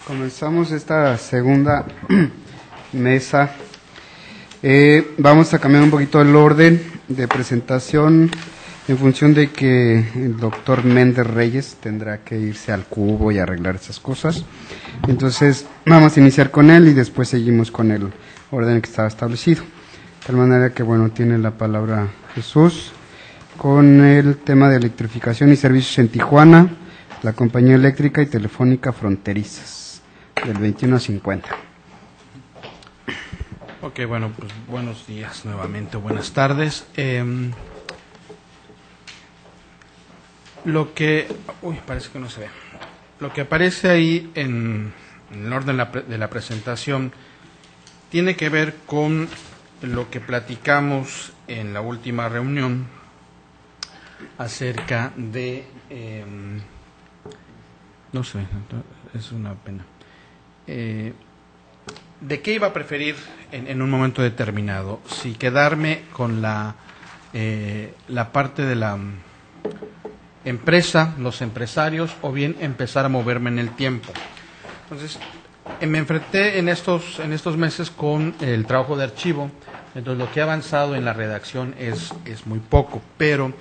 Comenzamos esta segunda mesa. Vamos a cambiar un poquito el orden de presentación en función de que el doctor Méndez Reyes tendrá que irse al cubo y arreglar esas cosas. Entonces vamos a iniciar con él y después seguimos con el orden que estaba establecido. De tal manera que, bueno, tiene la palabra Jesús con el tema de electrificación y servicios en Tijuana, la compañía eléctrica y telefónica fronterizas, del 21 a 50. Ok, bueno, pues buenos días nuevamente, buenas tardes. Parece que no se ve. Lo que aparece ahí en el orden de la presentación tiene que ver con lo que platicamos en la última reunión acerca de... no sé, es una pena. ¿De qué iba a preferir en un momento determinado? Si quedarme con la parte de la empresa, los empresarios, o bien empezar a moverme en el tiempo. Entonces, me enfrenté en estos meses con el trabajo de archivo. Entonces, lo que he avanzado en la redacción es muy poco, pero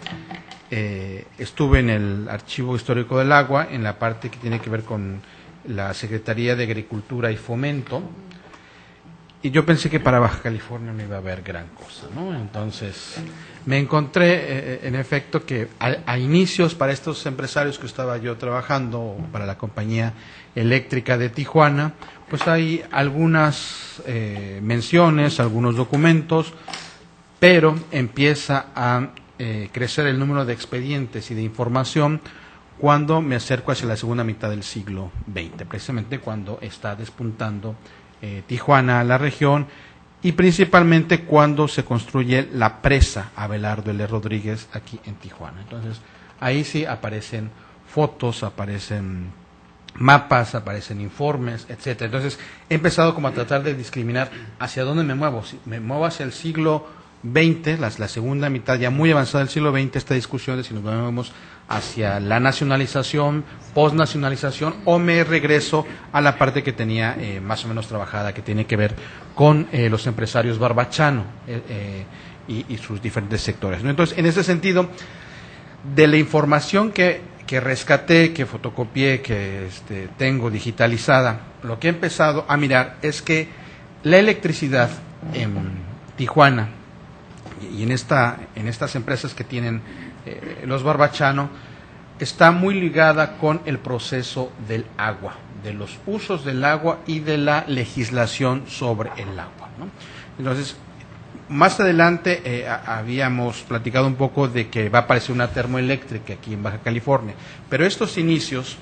estuve en el Archivo Histórico del Agua, en la parte que tiene que ver con la Secretaría de Agricultura y Fomento, y yo pensé que para Baja California no iba a haber gran cosa, ¿no? Entonces me encontré en efecto que a inicios, para estos empresarios que estaba yo trabajando para la compañía eléctrica de Tijuana, pues hay algunas menciones, algunos documentos, pero empieza a crecer el número de expedientes y de información cuando me acerco hacia la segunda mitad del siglo XX, precisamente cuando está despuntando Tijuana a la región, y principalmente cuando se construye la presa Abelardo L. Rodríguez aquí en Tijuana. Entonces, ahí sí aparecen fotos, aparecen mapas, aparecen informes, etcétera. Entonces, he empezado como a tratar de discriminar hacia dónde me muevo. Si me muevo hacia el siglo XX, la segunda mitad ya muy avanzada del siglo XX, esta discusión de si nos movemos hacia la nacionalización, posnacionalización, o me regreso a la parte que tenía más o menos trabajada, que tiene que ver con los empresarios Barbachano y sus diferentes sectores, ¿no? Entonces, en ese sentido, de la información que rescaté, que fotocopié, que tengo digitalizada, lo que he empezado a mirar es que la electricidad en Tijuana y en estas empresas que tienen los Barbachano está muy ligada con el proceso del agua, de los usos del agua y de la legislación sobre el agua, ¿no? Entonces, más adelante habíamos platicado un poco de que va a aparecer una termoeléctrica aquí en Baja California, pero estos inicios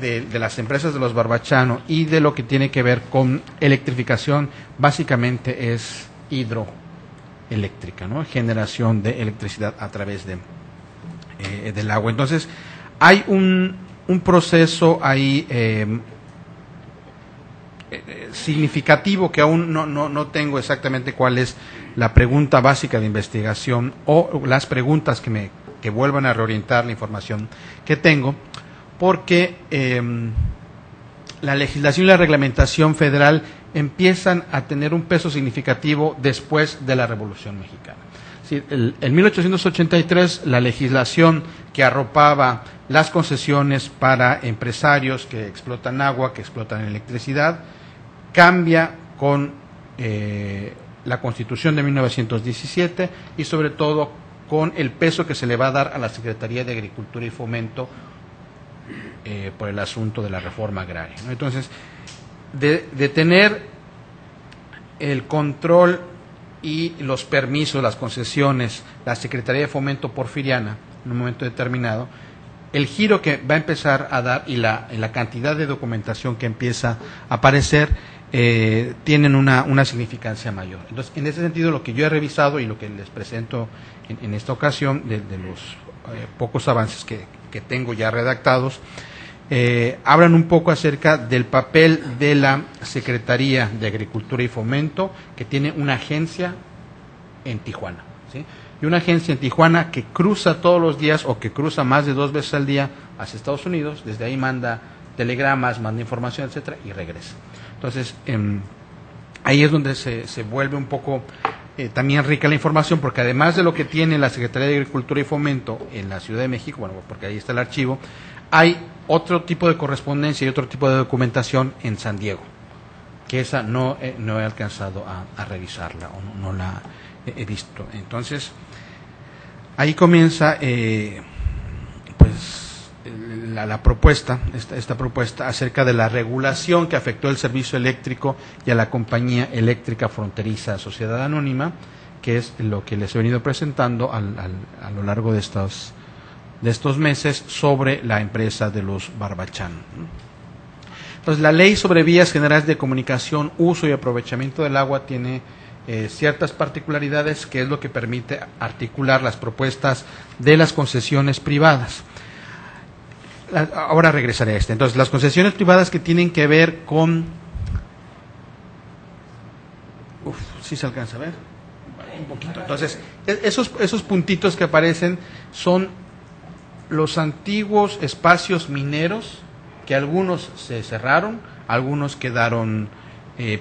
de las empresas de los Barbachano y de lo que tiene que ver con electrificación básicamente es hidroeléctrica, ¿no? Generación de electricidad a través del agua. Entonces, hay un proceso ahí significativo que aún no tengo exactamente cuál es la pregunta básica de investigación o las preguntas que vuelvan a reorientar la información que tengo, porque la legislación y la reglamentación federal empiezan a tener un peso significativo después de la Revolución Mexicana. Sí, en 1883 la legislación que arropaba las concesiones para empresarios que explotan agua, que explotan electricidad, cambia con la Constitución de 1917 y sobre todo con el peso que se le va a dar a la Secretaría de Agricultura y Fomento por el asunto de la reforma agraria, ¿no? Entonces, de tener el control y los permisos, las concesiones, la Secretaría de Fomento porfiriana, en un momento determinado, el giro que va a empezar a dar y la cantidad de documentación que empieza a aparecer tienen una significancia mayor. Entonces, en ese sentido, lo que yo he revisado y lo que les presento en esta ocasión, de los pocos avances que tengo ya redactados, hablan un poco acerca del papel de la Secretaría de Agricultura y Fomento, que tiene una agencia en Tijuana, ¿sí? Y una agencia en Tijuana que cruza todos los días o que cruza más de 2 veces al día hacia Estados Unidos. Desde ahí manda telegramas, manda información, etcétera, y regresa. Entonces, ahí es donde se vuelve un poco también rica la información, porque además de lo que tiene la Secretaría de Agricultura y Fomento en la Ciudad de México, bueno, porque ahí está el archivo, hay otro tipo de correspondencia y otro tipo de documentación en San Diego, que esa no he alcanzado a revisarla o no la he visto. Entonces, ahí comienza la propuesta, esta propuesta acerca de la regulación que afectó el servicio eléctrico y a la compañía eléctrica fronteriza Sociedad Anónima, que es lo que les he venido presentando a lo largo de estos meses sobre la empresa de los Barbachán. Entonces, la ley sobre vías generales de comunicación, uso y aprovechamiento del agua tiene ciertas particularidades, que es lo que permite articular las propuestas de las concesiones privadas. Ahora regresaré a este. Entonces, las concesiones privadas que tienen que ver con... ¿sí se alcanza a ver? Un poquito. Entonces, esos puntitos que aparecen son los antiguos espacios mineros, que algunos se cerraron, algunos quedaron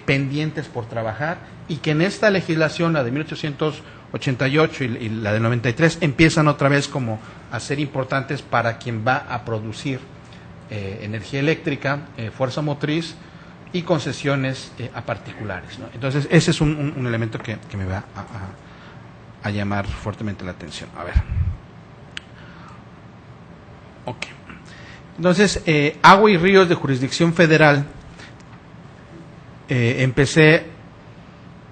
pendientes por trabajar, y que en esta legislación, la de 1888 y la de 93, empiezan otra vez como a ser importantes para quien va a producir energía eléctrica, fuerza motriz y concesiones a particulares, ¿no? Entonces, ese es un elemento que me va a llamar fuertemente la atención. A ver. Ok. Entonces, agua y ríos de jurisdicción federal, empecé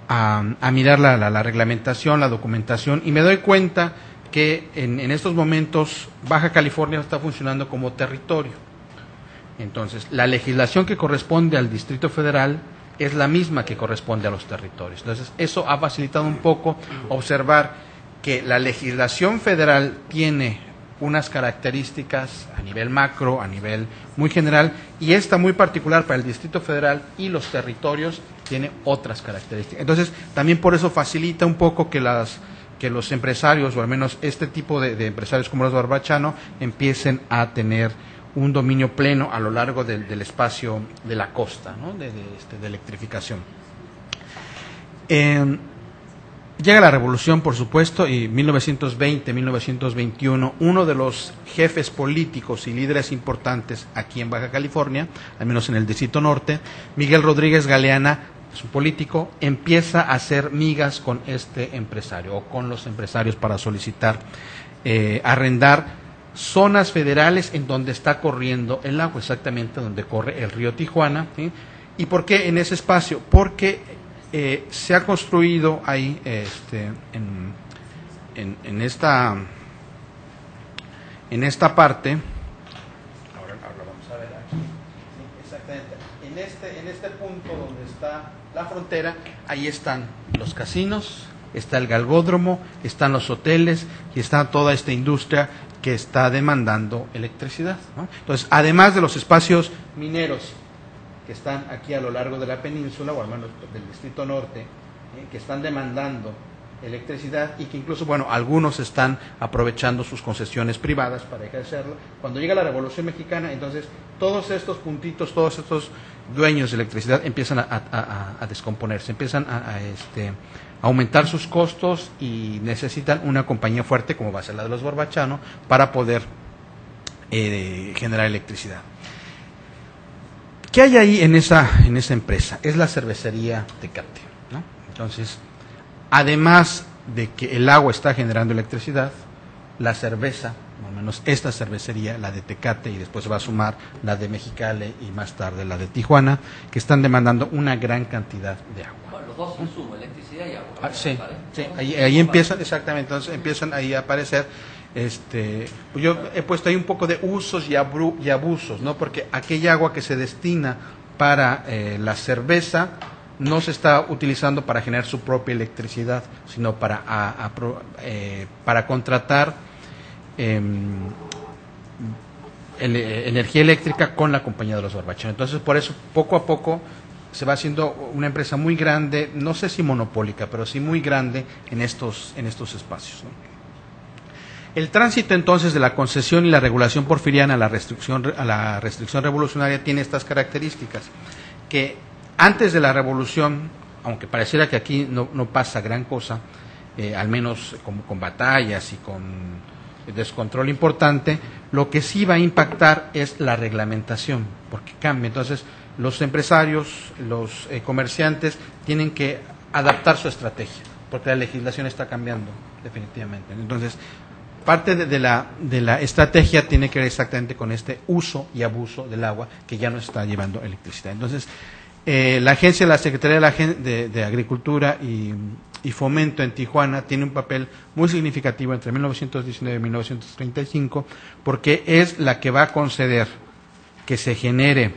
a mirar la reglamentación, la documentación, y me doy cuenta que en estos momentos Baja California está funcionando como territorio. Entonces, la legislación que corresponde al Distrito Federal es la misma que corresponde a los territorios. Entonces, eso ha facilitado un poco observar que la legislación federal tiene unas características a nivel macro, a nivel muy general, y esta muy particular para el Distrito Federal y los territorios tiene otras características. Entonces, también por eso facilita un poco que los empresarios, o al menos este tipo de empresarios como los Barbachano, empiecen a tener un dominio pleno a lo largo del espacio de la costa, ¿no? de electrificación. Llega la revolución, por supuesto, y 1920, 1921, uno de los jefes políticos y líderes importantes aquí en Baja California, al menos en el Distrito Norte, Miguel Rodríguez Galeana, es un político, empieza a hacer migas con este empresario o con los empresarios para solicitar arrendar zonas federales en donde está corriendo el agua, exactamente donde corre el río Tijuana, ¿sí? ¿Y por qué en ese espacio? Porque se ha construido ahí en esta parte, ahora vamos a ver aquí, sí, exactamente, en este punto donde está la frontera, ahí están los casinos, está el galgódromo, están los hoteles y está toda esta industria que está demandando electricidad, ¿no? Entonces, además de los espacios mineros que están aquí a lo largo de la península, o al menos del Distrito Norte, que están demandando electricidad y que incluso, bueno, algunos están aprovechando sus concesiones privadas para ejercerlo. Cuando llega la Revolución Mexicana, entonces todos estos puntitos, todos estos dueños de electricidad empiezan a descomponerse, empiezan a aumentar sus costos y necesitan una compañía fuerte, como va a ser la de los Barbachano, para poder generar electricidad. ¿Qué hay ahí en esa empresa? Es la cervecería Tecate, ¿no? Entonces, además de que el agua está generando electricidad, la cerveza, al menos esta cervecería, la de Tecate, y después se va a sumar la de Mexicali y más tarde la de Tijuana, que están demandando una gran cantidad de agua. Bueno, los dos insumos, electricidad y agua. Sí, sí, ahí empiezan, exactamente, entonces empiezan ahí a aparecer. Pues yo he puesto ahí un poco de usos y abusos, ¿no? Porque aquella agua que se destina para la cerveza no se está utilizando para generar su propia electricidad, sino para contratar energía eléctrica con la compañía de los Barbachano. Entonces, por eso, poco a poco se va haciendo una empresa muy grande, no sé si monopólica, pero sí muy grande en estos espacios, ¿no? El tránsito entonces de la concesión y la regulación porfiriana a la restricción revolucionaria tiene estas características, que antes de la revolución, aunque pareciera que aquí no pasa gran cosa, al menos como con batallas y con descontrol importante, lo que sí va a impactar es la reglamentación, porque cambia. Entonces, los empresarios, los comerciantes tienen que adaptar su estrategia, porque la legislación está cambiando definitivamente. Entonces, parte de la estrategia tiene que ver exactamente con este uso y abuso del agua que ya no está llevando electricidad. Entonces, la agencia de la Secretaría de Agricultura y Fomento en Tijuana tiene un papel muy significativo entre 1919 y 1935, porque es la que va a conceder que se lleve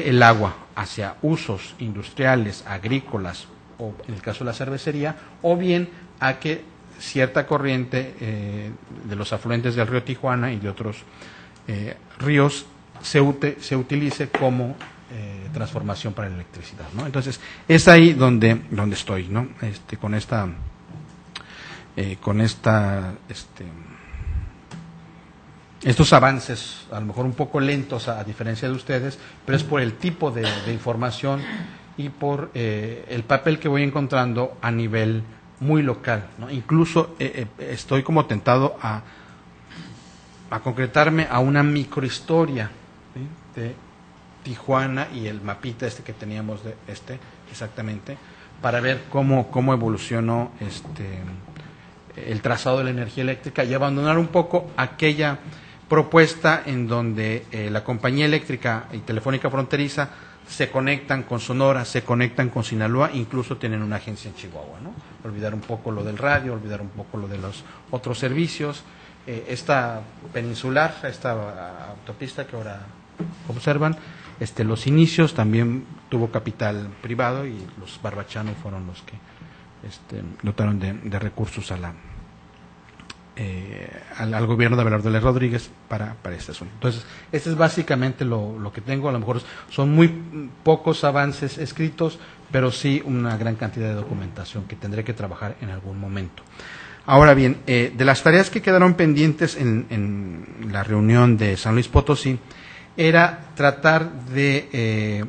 el agua hacia usos industriales, agrícolas, o en el caso de la cervecería, o bien a que cierta corriente de los afluentes del río Tijuana y de otros ríos se utilice como transformación para la electricidad, ¿no? Entonces es ahí donde estoy, ¿no? Estos avances, a lo mejor un poco lentos a diferencia de ustedes, pero es por el tipo de información y por el papel que voy encontrando a nivel muy local, ¿no? Incluso estoy como tentado a concretarme a una microhistoria, ¿sí?, de Tijuana y el mapita que teníamos de exactamente, para ver cómo evolucionó el trazado de la energía eléctrica y abandonar un poco aquella propuesta en donde la compañía eléctrica y telefónica fronteriza se conectan con Sonora, se conectan con Sinaloa, incluso tienen una agencia en Chihuahua, ¿no? Olvidar un poco lo del radio, olvidar un poco lo de los otros servicios. Esta peninsular, esta autopista que ahora observan, los inicios también tuvo capital privado y los barbachanos fueron los que dotaron de recursos al gobierno de Abelardo L. Rodríguez para este asunto. Entonces, este es básicamente lo que tengo. A lo mejor son muy pocos avances escritos, pero sí una gran cantidad de documentación que tendré que trabajar en algún momento. Ahora bien, de las tareas que quedaron pendientes en la reunión de San Luis Potosí, era tratar de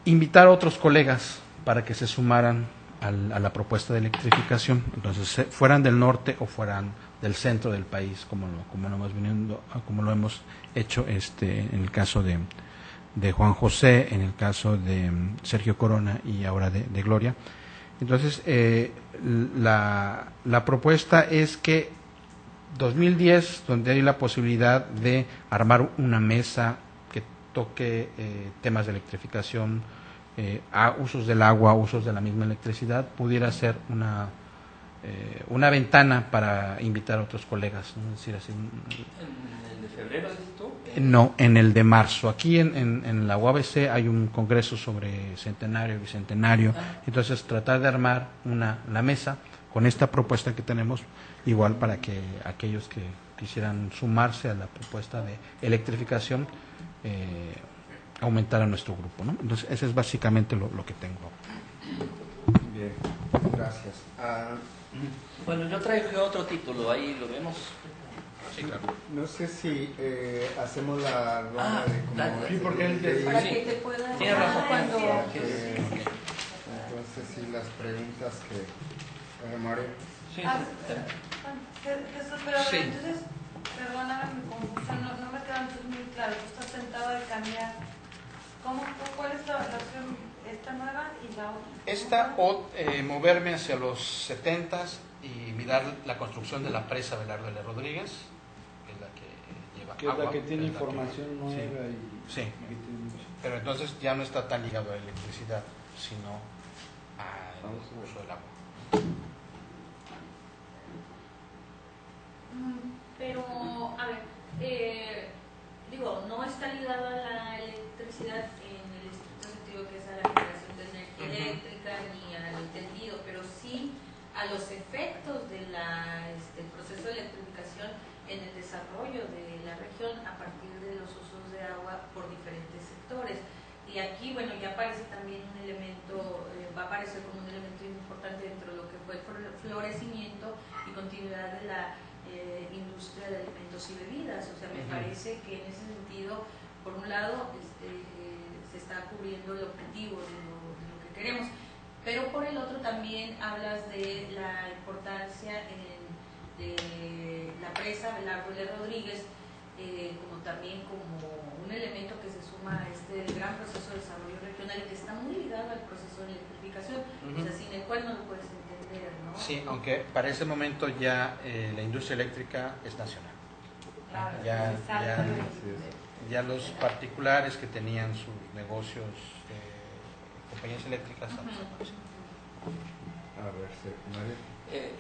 invitar a otros colegas para que se sumaran a la propuesta de electrificación, entonces fueran del norte o fueran del centro del país, como lo hemos hecho en el caso de Juan José, en el caso de Sergio Corona y ahora de Gloria. Entonces, la propuesta es que 2010, donde hay la posibilidad de armar una mesa que toque temas de electrificación, a usos del agua, usos de la misma electricidad, pudiera ser una ventana para invitar a otros colegas, ¿no? Es decir, así, ¿En el de febrero dices tú? no, en el de marzo. Aquí en la UABC hay un congreso sobre centenario y bicentenario, entonces tratar de armar la mesa con esta propuesta que tenemos, igual para que aquellos que quisieran sumarse a la propuesta de electrificación aumentar a nuestro grupo, ¿no? Entonces, ese es básicamente lo que tengo. Bien, gracias. Bueno, yo traje otro título, ahí lo vemos. Sí, claro. No sé si hacemos la ronda de como dale. Sí, porque él Para Sí. que te puedas Tienes razón. cuando entonces sí las preguntas que Mario. Sí, Jesús, pero Sí. entonces, perdóname mi confusión, no me queda entonces muy claro. Tú estás tentado de cambiar. ¿Cuál es la opción? ¿Esta nueva y la otra? Esta o moverme hacia los 70s y mirar la construcción de la presa Abelardo L. Rodríguez, que es la que lleva Que es agua, la que tiene es la que- información nueva Sí. y Pero entonces ya no está tan ligado a la electricidad, sino al uso del agua. Pero, a ver, no está ligado a la electricidad en el estricto sentido que es a la generación de energía eléctrica ni al entendido, pero sí a los efectos del proceso de electrificación en el desarrollo de la región a partir de los usos de agua por diferentes sectores. Y aquí, bueno, ya aparece también un elemento, va a aparecer como un elemento importante dentro de lo que fue el continuidad de la industria de alimentos y bebidas. O sea, me parece que en ese sentido, por un lado, se está cubriendo el objetivo de lo que queremos, pero por el otro también hablas de la importancia de la presa Belardo L. Rodríguez, como también como un elemento que se suma a este gran proceso de desarrollo regional que está muy ligado al proceso de electrificación, o sea, sin el cual no lo puedes entender, ¿no? Sí, aunque para ese momento ya la industria eléctrica es nacional. Claro, Ya exactamente. ya los particulares que tenían sus negocios compañías eléctricas han desaparecido. A ver, Mario.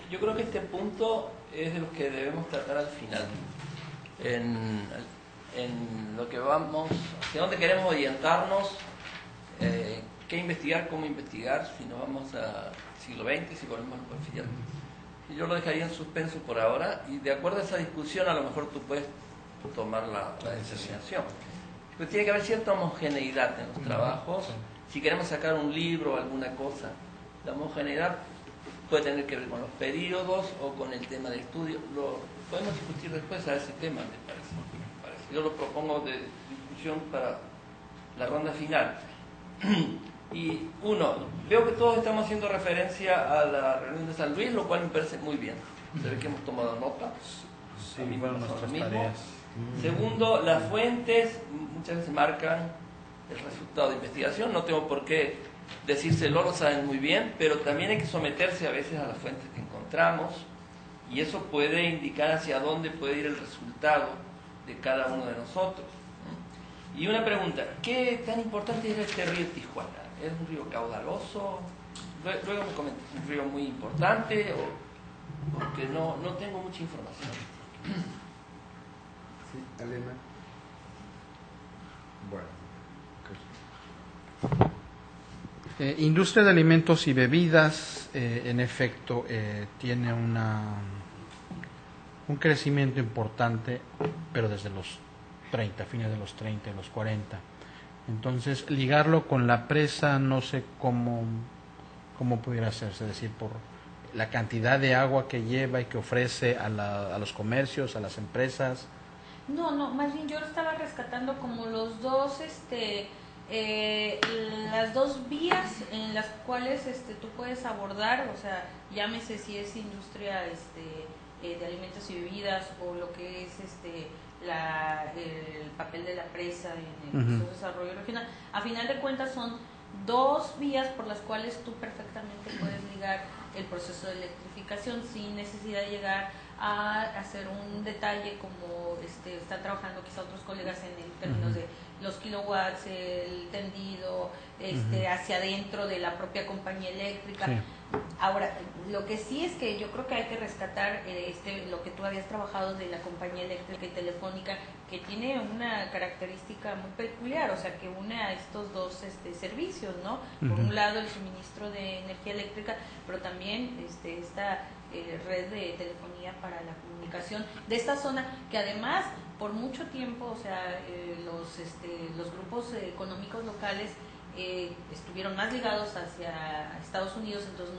Yo creo que este punto es de los que debemos tratar al final. En lo que vamos, hacia dónde queremos orientarnos, qué investigar, cómo investigar, si nos vamos al siglo XX, si volvemos al porfiriato. Y yo lo dejaría en suspenso por ahora, y de acuerdo a esa discusión a lo mejor tú puedes tomar la determinación. Pero tiene que haber cierta homogeneidad en los trabajos. Si queremos sacar un libro o alguna cosa, la homogeneidad puede tener que ver con los periodos o con el tema de estudio. Lo podemos discutir después a ese tema, me parece. Yo lo propongo de discusión para la ronda final. Y veo que todos estamos haciendo referencia a la reunión de San Luis, lo cual me parece muy bien. Se ve que hemos tomado nota. Sí, fueron nuestras tareas. Segundo, las fuentes muchas veces marcan el resultado de investigación. No tengo por qué decírselo, lo saben muy bien, pero también hay que someterse a veces a las fuentes que encontramos, y eso puede indicar hacia dónde puede ir el resultado de cada uno de nosotros. Y una pregunta, ¿qué tan importante es este río Tijuana? ¿Es un río caudaloso? Luego me comentas, ¿es un río muy importante? Porque no tengo mucha información. Sí, Elena. Bueno. Industria de alimentos y bebidas, en efecto, tiene un crecimiento importante, pero desde los 30, fines de los 30 y los 40. Entonces, ligarlo con la presa, no sé cómo pudiera hacerse, es decir, por la cantidad de agua que lleva y que ofrece a los comercios, a las empresas. No, más bien yo estaba rescatando como los dos, las dos vías en las cuales tú puedes abordar, o sea, llámese si es industria de alimentos y bebidas o lo que es el papel de la presa en el proceso de desarrollo regional. A final de cuentas son dos vías por las cuales tú perfectamente puedes ligar el proceso de electrificación sin necesidad de llegar a hacer un detalle como están trabajando quizá otros colegas en términos de los kilowatts, el tendido, hacia adentro de la propia compañía eléctrica. Sí. Ahora, lo que sí es que yo creo que hay que rescatar lo que tú habías trabajado de la compañía eléctrica y telefónica, que tiene una característica muy peculiar, o sea, que une a estos dos servicios, ¿no? Por un lado, el suministro de energía eléctrica, pero también esta red de telefonía para la comunicación de esta zona, que además por mucho tiempo, o sea, los grupos económicos locales estuvieron más ligados hacia Estados Unidos, entonces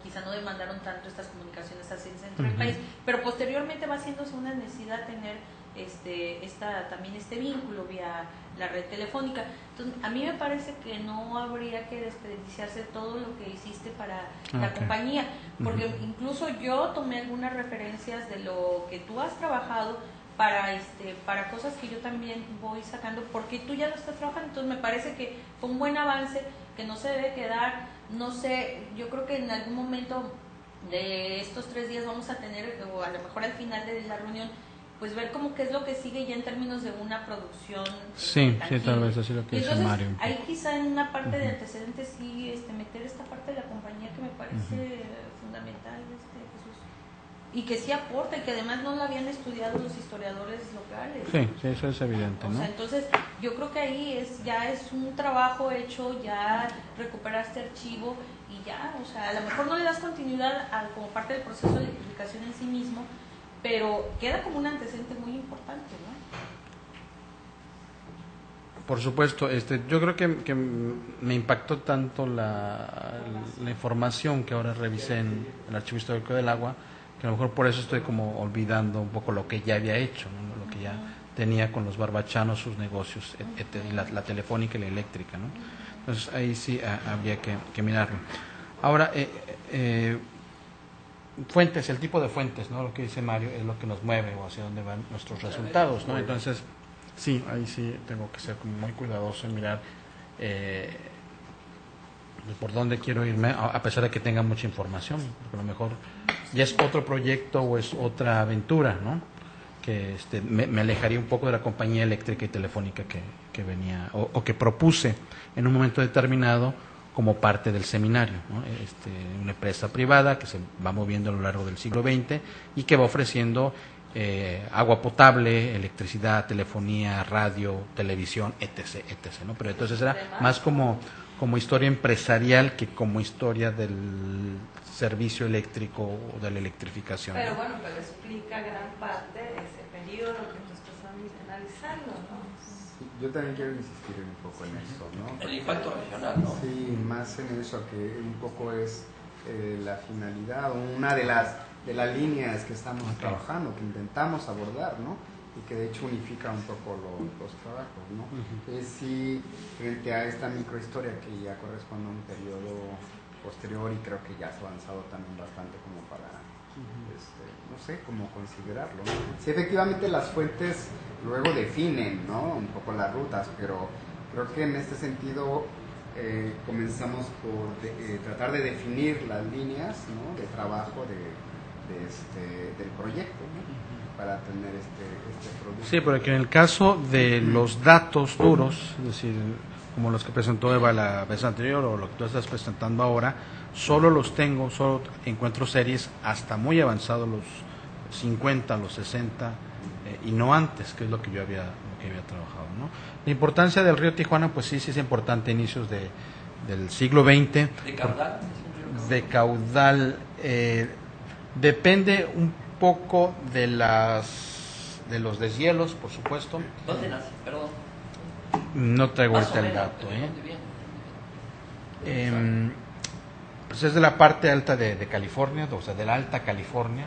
quizá no demandaron tanto estas comunicaciones hacia el centro del país, pero posteriormente va haciéndose una necesidad tener también este vínculo vía la red telefónica. Entonces, a mí me parece que no habría que desperdiciarse todo lo que hiciste para la compañía, porque incluso yo tomé algunas referencias de lo que tú has trabajado para cosas que yo también voy sacando, porque tú ya lo estás trabajando. Entonces me parece que fue un buen avance, que no se debe quedar, no sé, yo creo que en algún momento de estos 3 días vamos a tener, o a lo mejor al final de la reunión, pues ver cómo qué es lo que sigue ya en términos de una producción. Sí, tal vez así lo que dice Mario. Ahí quizá en una parte de antecedentes sí meter esta parte de la compañía que me parece fundamental, Jesús. Y que sí aporta, y que además no la habían estudiado los historiadores locales. Sí, eso es evidente, ¿no? O sea, entonces yo creo que ahí ya es un trabajo hecho, ya recuperaste archivo y ya, o sea, a lo mejor no le das continuidad como parte del proceso de electrificación en sí mismo, pero queda como un antecedente muy importante, ¿no? Por supuesto, yo creo que me impactó tanto la información que ahora revisé en el Archivo Histórico del Agua, que a lo mejor por eso estoy como olvidando un poco lo que ya había hecho, ¿no? Lo que ya tenía con los barbachanos, sus negocios, la telefónica y la eléctrica, ¿no? Entonces ahí sí habría que mirarlo. Ahora, fuentes, el tipo de fuentes, ¿no? Lo que dice Mario es lo que nos mueve o hacia dónde van nuestros resultados, ¿no? Entonces, sí, ahí sí tengo que ser como muy cuidadoso en mirar por dónde quiero irme, a pesar de que tenga mucha información, porque a lo mejor ya es otro proyecto o es otra aventura, ¿no? Que me alejaría un poco de la compañía eléctrica y telefónica que venía o que propuse en un momento determinado como parte del seminario, ¿no? Una empresa privada que se va moviendo a lo largo del siglo XX y que va ofreciendo agua potable, electricidad, telefonía, radio, televisión, etc., etc., ¿no? Pero entonces era más como historia empresarial que como historia del servicio eléctrico o de la electrificación. Pero bueno, pero explica gran parte de ese periodo que tú estás analizando, ¿no? Sí, yo también quiero insistir un poco en eso, ¿no? El impacto regional, ¿no? Sí, más en eso, que un poco es la finalidad, una de las líneas que estamos trabajando, que intentamos abordar, ¿no? Y que de hecho unifica un poco los trabajos, ¿no? Sí, frente a esta microhistoria que ya corresponde a un periodo posterior y creo que ya has avanzado también bastante como para, no sé, cómo considerarlo, ¿no? Sí, efectivamente las fuentes luego definen, ¿no? Un poco las rutas, pero creo que en este sentido comenzamos por tratar de definir las líneas, ¿no? De trabajo del proyecto, ¿no? Para tener este producto. Sí, porque en el caso de los datos duros, es decir, como los que presentó Eva la vez anterior o lo que tú estás presentando ahora, solo encuentro series hasta muy avanzados los 50, los 60 y no antes, que es lo que yo había trabajado, ¿no? La importancia del río Tijuana, pues sí es importante a inicios del siglo XX. ¿De caudal? De caudal, depende un poco de los deshielos, por supuesto. ¿Dónde nace? Perdón. No traigo ahorita el dato. Pues es de la parte alta de California, o sea, de la Alta California.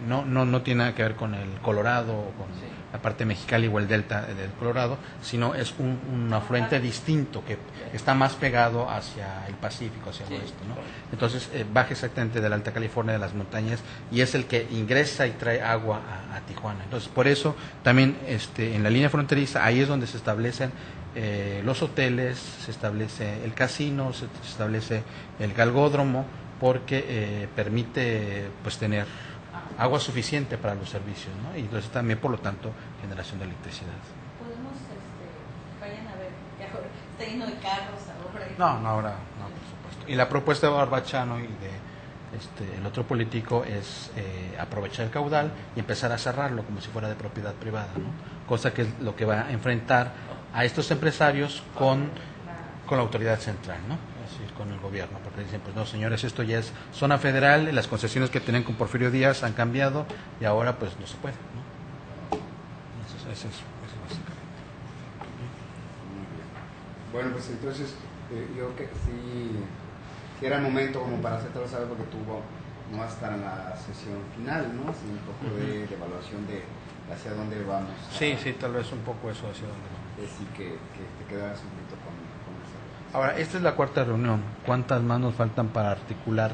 No tiene nada que ver con el Colorado o con la parte mexicana o el delta del Colorado, sino es un afluente distinto que está más pegado hacia el Pacífico, hacia el oeste, ¿no? Entonces baja exactamente de la Alta California, de las montañas, y es el que ingresa y trae agua a Tijuana. Entonces por eso también en la línea fronteriza ahí es donde se establecen los hoteles, se establece el casino, se establece el galgódromo, porque permite pues tener agua suficiente para los servicios, ¿no? Y entonces también, por lo tanto, generación de electricidad. Podemos, vayan a ver, que ahora está lleno de carros ahora. No, ahora no, por supuesto. Y la propuesta de Barbachano y de el otro político es aprovechar el caudal y empezar a cerrarlo como si fuera de propiedad privada, ¿no? Cosa que es lo que va a enfrentar a estos empresarios con la autoridad central, ¿no? Es decir, con el gobierno, porque dicen, pues no, señores, esto ya es zona federal, las concesiones que tenían con Porfirio Díaz han cambiado y ahora pues no se puede, ¿no? Eso es básicamente. Bueno, pues entonces yo que sí era el momento como para hacértelo saber, porque tú no vas a estar en la sesión final, ¿no? Sino un poco de evaluación de hacia dónde vamos. Sí, tal vez un poco eso hacia dónde vamos. Sí, que te quedaras un poquito con eso. Ahora, esta es la cuarta reunión. ¿Cuántas más nos faltan para articular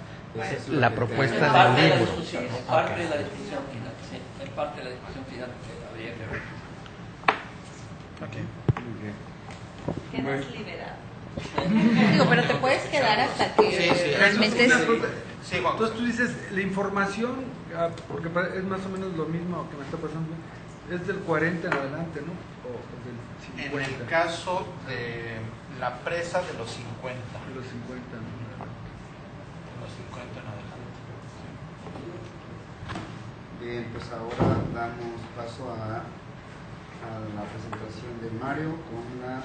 la propuesta Parte del de la libro? discusión, parte de la discusión final, sí, es parte de la discusión final que habría que ver. Okay. Muy bien. Quedas liberado. Digo, pero te puedes quedar hasta que realmente Sí, Juan. Entonces tú dices, la información, porque es más o menos lo mismo que me está pasando, es del 40 en adelante, ¿no? O del 50. En el caso de la presa de los 50. De los 50, ¿no? Los 50 en adelante. Bien, pues ahora damos paso a la presentación de Mario con la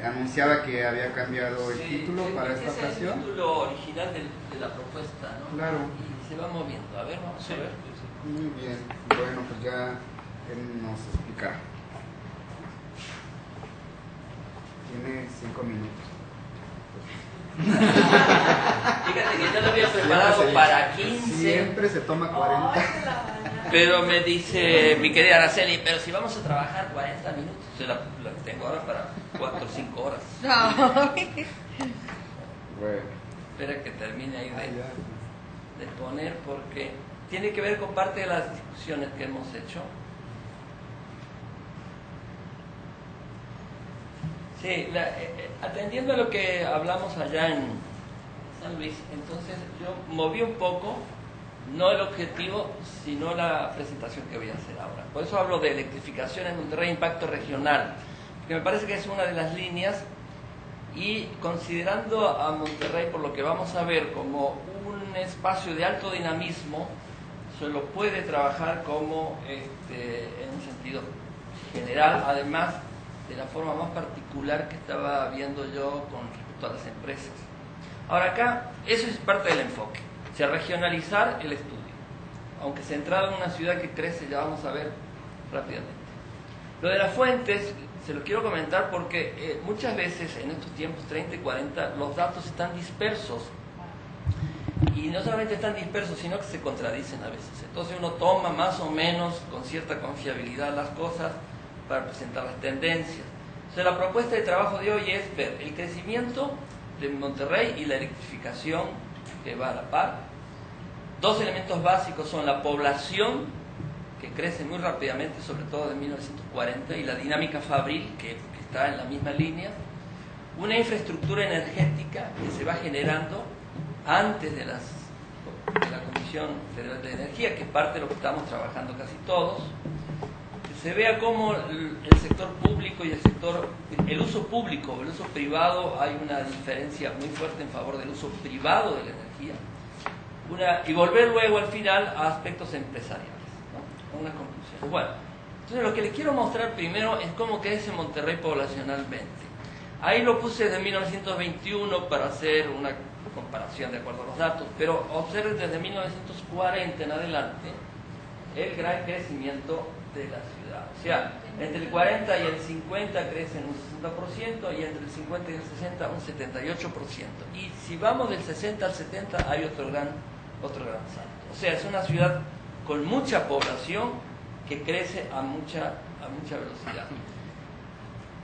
anunciaba que había cambiado el título para esta Es ocasión. el título original de la propuesta, ¿no? Claro. Y se va moviendo. A ver, vamos a ver. Muy bien. Bueno, pues ya él nos explicará. Tiene 5 minutos. Fíjate que yo lo había preparado para 15 siempre se toma 40. Pero me dice mi querida Araceli, pero si vamos a trabajar 40 minutos, yo la tengo ahora para 4 o 5 horas. Bueno. Espera que termine ahí de poner, porque tiene que ver con parte de las discusiones que hemos hecho. Sí, atendiendo a lo que hablamos allá en San Luis, entonces yo moví un poco, no el objetivo, sino la presentación que voy a hacer ahora. Por eso hablo de electrificación en Monterrey, impacto regional, porque me parece que es una de las líneas, y considerando a Monterrey, por lo que vamos a ver, como un espacio de alto dinamismo, se lo puede trabajar como, en un sentido general, además de la forma más particular que estaba viendo yo con respecto a las empresas. Ahora acá, eso es parte del enfoque, o sea, regionalizar el estudio, aunque centrado en una ciudad que crece, ya vamos a ver rápidamente. Lo de las fuentes, se lo quiero comentar porque muchas veces en estos tiempos 30 y 40 los datos están dispersos, y no solamente están dispersos, sino que se contradicen a veces. Entonces uno toma más o menos con cierta confiabilidad las cosas para presentar las tendencias. Entonces la propuesta de trabajo de hoy es ver el crecimiento de Monterrey y la electrificación que va a la par. Dos elementos básicos son la población, que crece muy rápidamente, sobre todo de 1940, y la dinámica fabril, que está en la misma línea. Una infraestructura energética que se va generando antes de la Comisión Federal de Energía, que es parte de lo que estamos trabajando casi todos. Se vea cómo el sector público y el uso público, el uso privado, hay una diferencia muy fuerte en favor del uso privado de la energía, y volver luego al final a aspectos empresariales, ¿no? Una conclusión. Bueno, entonces lo que les quiero mostrar primero es cómo crece Monterrey poblacionalmente. Ahí lo puse desde 1921 para hacer una comparación de acuerdo a los datos, pero observen desde 1940 en adelante el gran crecimiento de la ciudad. O sea, entre el 40 y el 50 crecen un 60%, y entre el 50 y el 60 un 78%. Y si vamos del 60 al 70 hay otro gran salto. O sea, es una ciudad con mucha población que crece a mucha velocidad.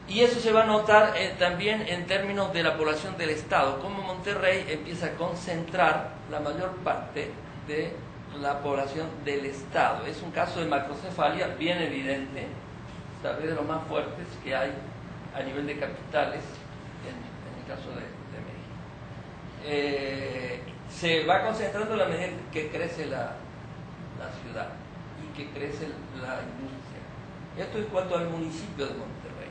Y eso se va a notar también en términos de la población del Estado, como Monterrey empieza a concentrar la mayor parte de la población del Estado. Es un caso de macrocefalia bien evidente, tal vez de los más fuertes que hay a nivel de capitales en el caso de México. Se va concentrando la medida que crece la ciudad y que crece la industria. Esto en cuanto al municipio de Monterrey.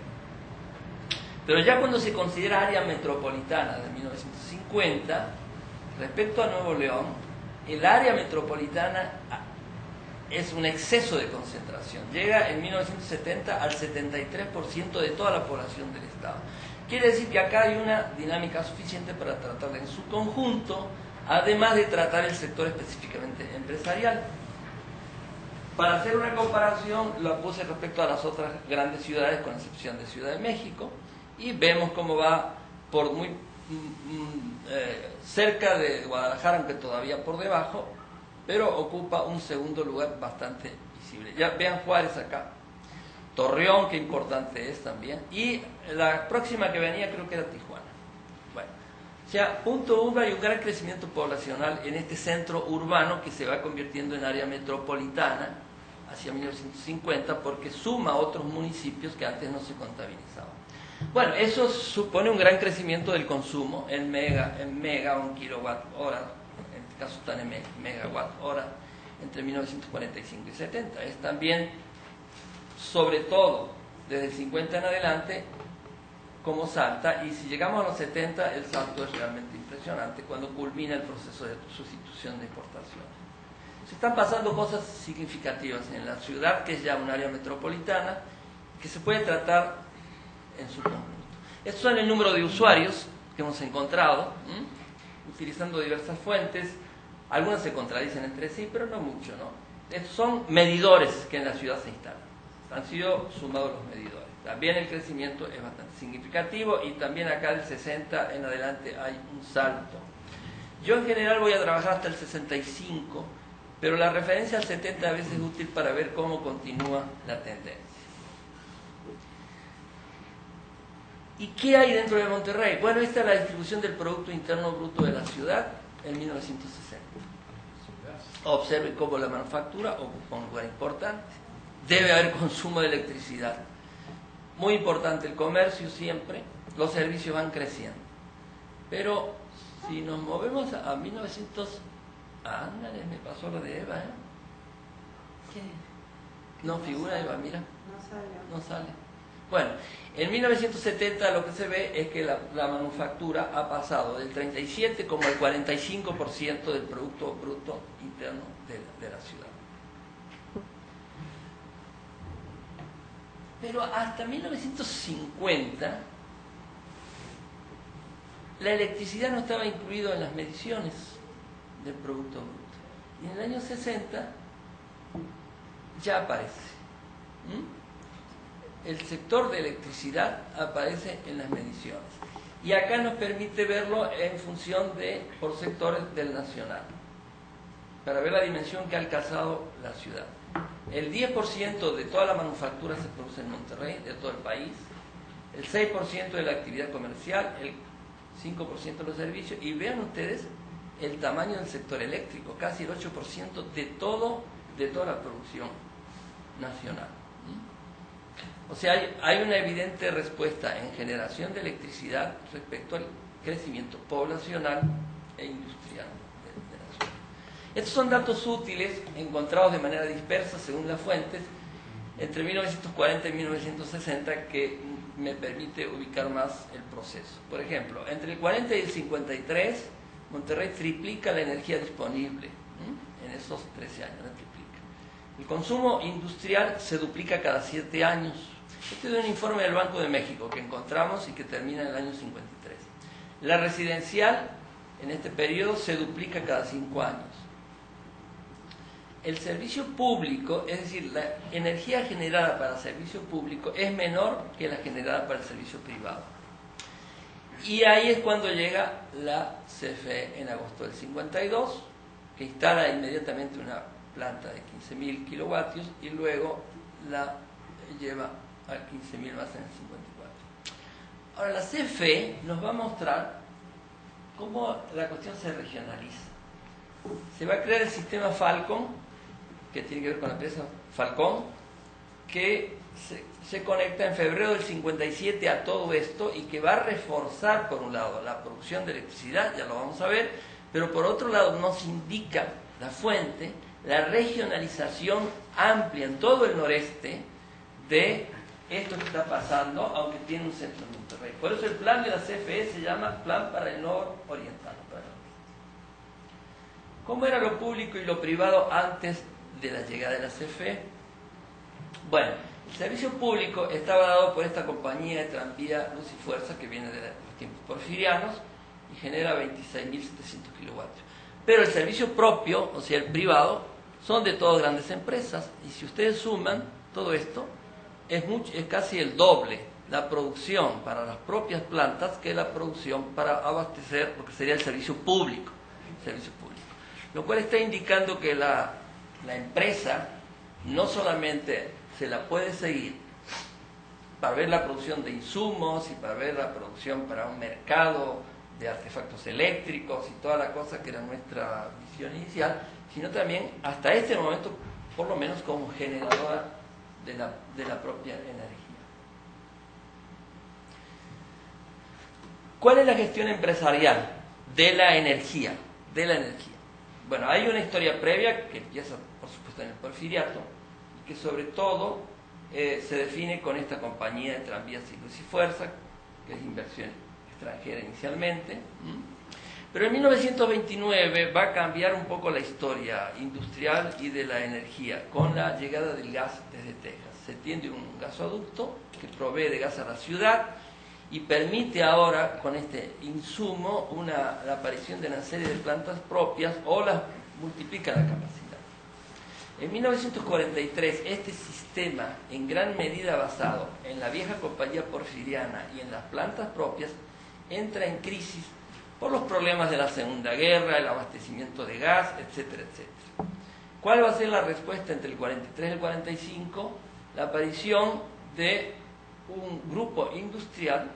Pero ya cuando se considera área metropolitana de 1950, respecto a Nuevo León, el área metropolitana es un exceso de concentración. Llega en 1970 al 73% de toda la población del Estado. Quiere decir que acá hay una dinámica suficiente para tratarla en su conjunto, además de tratar el sector específicamente empresarial. Para hacer una comparación, la puse respecto a las otras grandes ciudades, con excepción de Ciudad de México, y vemos cómo va por muy cerca de Guadalajara, aunque todavía por debajo, pero ocupa un segundo lugar bastante visible. Ya vean Juárez acá, Torreón, qué importante es también, y la próxima que venía creo que era Tijuana. Bueno, o sea, punto uno, hay un gran crecimiento poblacional en este centro urbano que se va convirtiendo en área metropolitana hacia 1950, porque suma otros municipios que antes no se contabilizaban. Bueno, eso supone un gran crecimiento del consumo en mega, 1 kilowatt hora, en este caso están en megawatt hora, entre 1945 y 70. Es también, sobre todo, desde el 50 en adelante, como salta, y si llegamos a los 70, el salto es realmente impresionante, cuando culmina el proceso de sustitución de exportaciones. Se están pasando cosas significativas en la ciudad, que es ya un área metropolitana, que se puede tratar en su conjunto. Estos son el número de usuarios que hemos encontrado, utilizando diversas fuentes. Algunas se contradicen entre sí, pero no mucho, ¿no? Estos son medidores que en la ciudad se instalan. Han sido sumados los medidores. También el crecimiento es bastante significativo, y también acá del 60 en adelante hay un salto. Yo en general voy a trabajar hasta el 65, pero la referencia al 70 a veces es útil para ver cómo continúa la tendencia. ¿Y qué hay dentro de Monterrey? Bueno, esta es la distribución del Producto Interno Bruto de la ciudad en 1960. Observen cómo la manufactura ocupa un lugar importante. Debe haber consumo de electricidad. Muy importante el comercio siempre. Los servicios van creciendo. Pero si nos movemos a 1900... Ándale, me pasó lo de Eva, ¿eh? ¿Qué? No figura Eva, mira. No sale. No sale. Bueno, en 1970 lo que se ve es que la manufactura ha pasado del 37 como el 45% del Producto Bruto Interno de la ciudad. Pero hasta 1950 la electricidad no estaba incluida en las mediciones del Producto Bruto. Y en el año 60 ya aparece. El sector de electricidad aparece en las mediciones. Y acá nos permite verlo en función de, por sectores del nacional, para ver la dimensión que ha alcanzado la ciudad. El 10% de toda la manufactura se produce en Monterrey, de todo el país, el 6% de la actividad comercial, el 5% de los servicios, y vean ustedes el tamaño del sector eléctrico, casi el 8% de toda la producción nacional. O sea, hay una evidente respuesta en generación de electricidad respecto al crecimiento poblacional e industrial de la ciudad. Estos son datos útiles encontrados de manera dispersa según las fuentes entre 1940 y 1960 que me permite ubicar más el proceso. Por ejemplo, entre el 40 y el 53 Monterrey triplica la energía disponible en esos 13 años, la triplica. El consumo industrial se duplica cada 7 años. Este es un informe del Banco de México que encontramos y que termina en el año 53. La residencial en este periodo se duplica cada 5 años. El servicio público, es decir, la energía generada para el servicio público es menor que la generada para el servicio privado. Y ahí es cuando llega la CFE en agosto del 52, que instala inmediatamente una planta de 15.000 kilovatios y luego la lleva a 15.000 más en el 54. Ahora, la CFE nos va a mostrar cómo la cuestión se regionaliza. Se va a crear el sistema Falcon, que tiene que ver con la empresa Falcón, que se conecta en febrero del 57 a todo esto y que va a reforzar, por un lado, la producción de electricidad, ya lo vamos a ver, pero por otro lado nos indica la fuente la regionalización amplia en todo el noreste de esto que está pasando, aunque tiene un centro en Monterrey. Por eso el plan de la CFE se llama Plan para el Nororiental. ¿Cómo era lo público y lo privado antes de la llegada de la CFE? Bueno, el servicio público estaba dado por esta compañía de tranvía Luz y Fuerza que viene de los tiempos porfirianos y genera 26.700 kilovatios. Pero el servicio propio, o sea el privado, son de todas grandes empresas y si ustedes suman todo esto, es casi el doble la producción para las propias plantas que la producción para abastecer lo que sería el servicio público. Lo cual está indicando que la empresa no solamente se la puede seguir para ver la producción de insumos y para ver la producción para un mercado de artefactos eléctricos y toda la cosa que era nuestra visión inicial, sino también hasta este momento, por lo menos como generadora de la propia energía. ¿Cuál es la gestión empresarial de la energía? Bueno, hay una historia previa que empieza, por supuesto, en el Porfiriato y que sobre todo se define con esta compañía de tranvías Luz y Fuerza, que es inversión extranjera inicialmente. Pero en 1929 va a cambiar un poco la historia industrial y de la energía con la llegada del gas desde Texas. Se tiende un gasoducto que provee de gas a la ciudad y permite ahora con este insumo la aparición de una serie de plantas propias o las multiplica la capacidad. En 1943 este sistema, en gran medida basado en la vieja compañía porfiriana y en las plantas propias, entra en crisis por los problemas de la Segunda Guerra, el abastecimiento de gas, etcétera, etcétera. ¿Cuál va a ser la respuesta entre el 43 y el 45? La aparición de un grupo industrial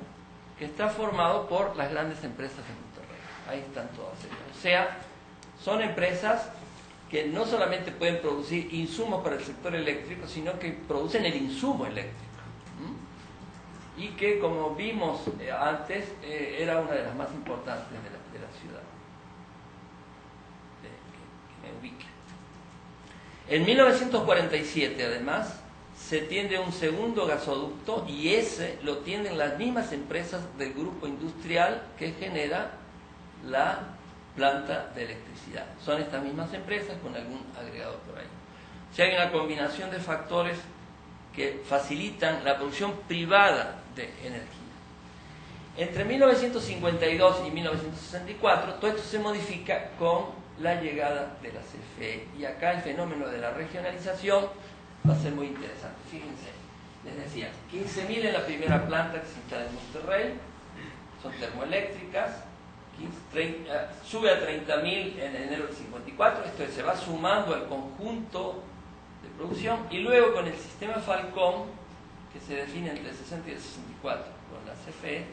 que está formado por las grandes empresas de Monterrey. Ahí están todas ellas. O sea, son empresas que no solamente pueden producir insumos para el sector eléctrico, sino que producen el insumo eléctrico. Y que, como vimos antes, era una de las más importantes de la ciudad. Que me ubique. En 1947, además, se tiende un segundo gasoducto y ese lo tienen las mismas empresas del grupo industrial que genera la planta de electricidad. Son estas mismas empresas con algún agregado por ahí. O sea, hay una combinación de factores que facilitan la producción privada de energía. Entre 1952 y 1964, todo esto se modifica con la llegada de la CFE. Y acá el fenómeno de la regionalización va a ser muy interesante. Fíjense, les decía, 15.000 en la primera planta que se instala en Monterrey, son termoeléctricas, sube a 30.000 en enero del 54, esto se va sumando al conjunto de producción, y luego con el sistema Falcón, que se define entre el 60 y el 64 con la CFE,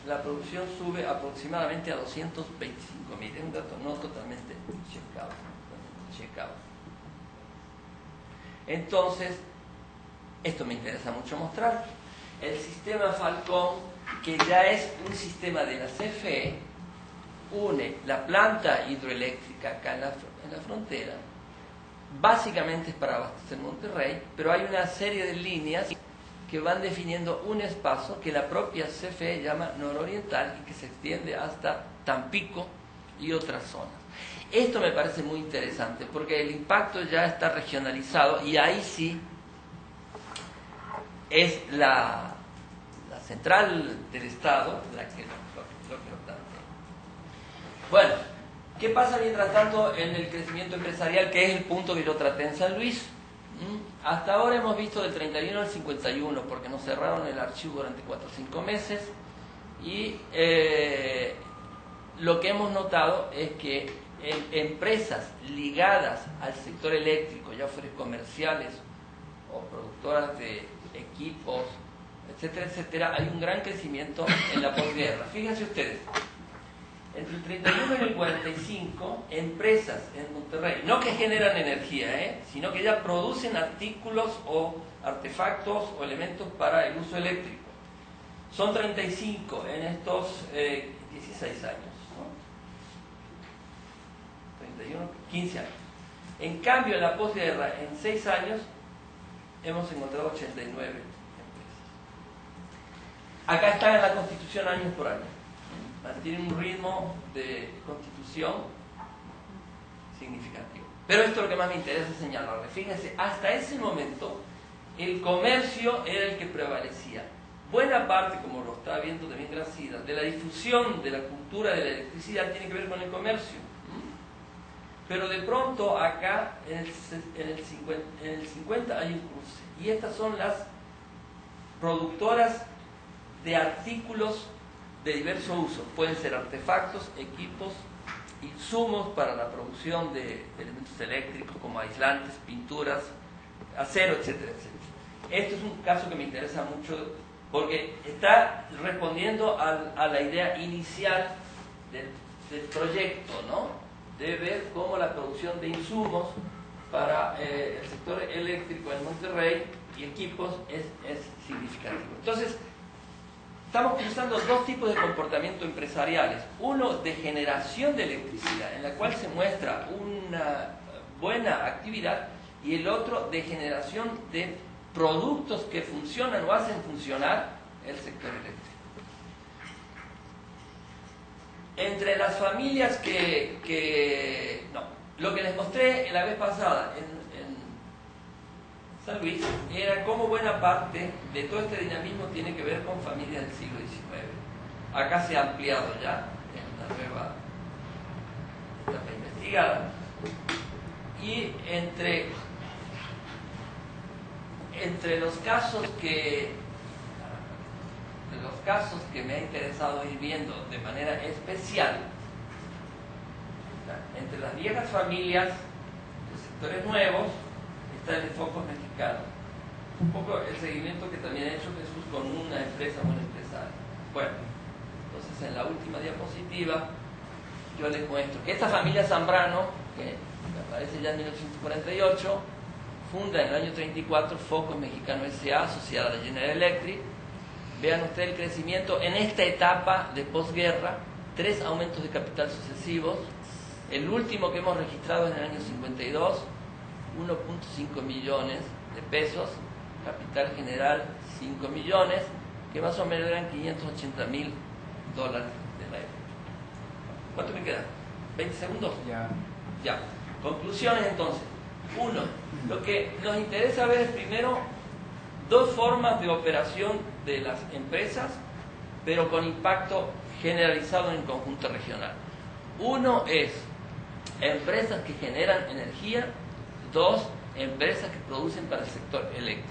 la producción sube aproximadamente a 225.000. Es un dato no totalmente checado. Entonces, esto me interesa mucho mostrar. El sistema Falcón, que ya es un sistema de la CFE, une la planta hidroeléctrica acá en la frontera. Básicamente es para abastecer Monterrey, pero hay una serie de líneas que van definiendo un espacio que la propia CFE llama nororiental y que se extiende hasta Tampico y otras zonas. Esto me parece muy interesante porque el impacto ya está regionalizado y ahí sí es la central del Estado la que lo plantea. Bueno, ¿qué pasa mientras tanto en el crecimiento empresarial, que es el punto que yo traté en San Luis? Hasta ahora hemos visto del 31 al 51, porque nos cerraron el archivo durante 4 o 5 meses, y lo que hemos notado es que en empresas ligadas al sector eléctrico, ya fueran comerciales o productoras de equipos, etcétera, etcétera, hay un gran crecimiento en la posguerra. Fíjense ustedes, entre el 31 y el 45, empresas en Monterrey, no que generan energía, sino que ya producen artículos o artefactos o elementos para el uso eléctrico. Son 35 en estos 16 años, ¿no? 31, 15 años. En cambio, en la posguerra, en 6 años, hemos encontrado 89 empresas. Acá está en la Constitución años por año. Mantiene un ritmo de constitución significativo. Pero esto es lo que más me interesa señalarle. Fíjense, hasta ese momento el comercio era el que prevalecía. Buena parte, como lo está viendo también Gracida, de la difusión de la cultura de la electricidad tiene que ver con el comercio. Pero de pronto acá, en el 50 hay un cruce. Y estas son las productoras de artículos de diverso uso. Pueden ser artefactos, equipos, insumos para la producción de elementos eléctricos como aislantes, pinturas, acero, etcétera, etcétera. Esto es un caso que me interesa mucho porque está respondiendo a la idea inicial del proyecto, ¿no? De ver cómo la producción de insumos para el sector eléctrico en Monterrey y equipos es significativo. Entonces, estamos cruzando dos tipos de comportamiento empresariales. Uno de generación de electricidad, en la cual se muestra una buena actividad, y el otro de generación de productos que funcionan o hacen funcionar el sector eléctrico. Entre las familias lo que les mostré la vez pasada en San Luis era cómo buena parte de todo este dinamismo tiene que ver con familias del siglo XIX. Acá se ha ampliado ya en una nueva etapa investigada. Y entre los casos que me ha interesado ir viendo de manera especial, entre las viejas familias del sectores nuevos está el de focos mexicanos. Un poco el seguimiento que también ha hecho Jesús con una empresa, un empresario. Bueno, entonces en la última diapositiva yo les muestro que esta familia Zambrano, que aparece ya en 1948, funda en el año 34 Focos Mexicanos S.A., asociada a la General Electric. Vean ustedes el crecimiento en esta etapa de posguerra, 3 aumentos de capital sucesivos. El último que hemos registrado en el año 52, 1.5 millones de pesos, capital general 5 millones, que más o menos eran $580,000 de la época. ¿Cuánto me queda? ¿20 segundos? Ya. Conclusiones entonces. 1. Lo que nos interesa ver es primero 2 formas de operación de las empresas, pero con impacto generalizado en el conjunto regional. 1 es empresas que generan energía, 2 empresas que producen para el sector eléctrico.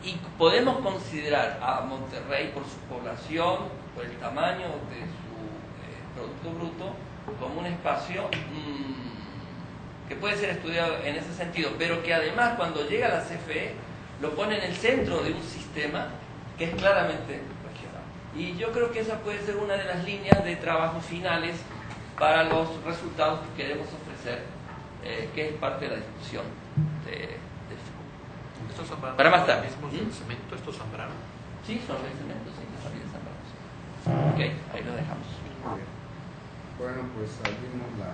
Y podemos considerar a Monterrey por su población, por el tamaño de su Producto Bruto, como un espacio que puede ser estudiado en ese sentido, pero que además cuando llega la CFE lo pone en el centro de un sistema que es claramente regional. Y yo creo que esa puede ser una de las líneas de trabajo finales para los resultados que queremos ofrecer, que es parte de la discusión de ¿Estos Zambrano para más tarde. mismos del cemento, estos Zambrano? Sí, son de cemento, sí, la familia Zambrano. Ok, ahí lo dejamos. Bueno, pues abrimos la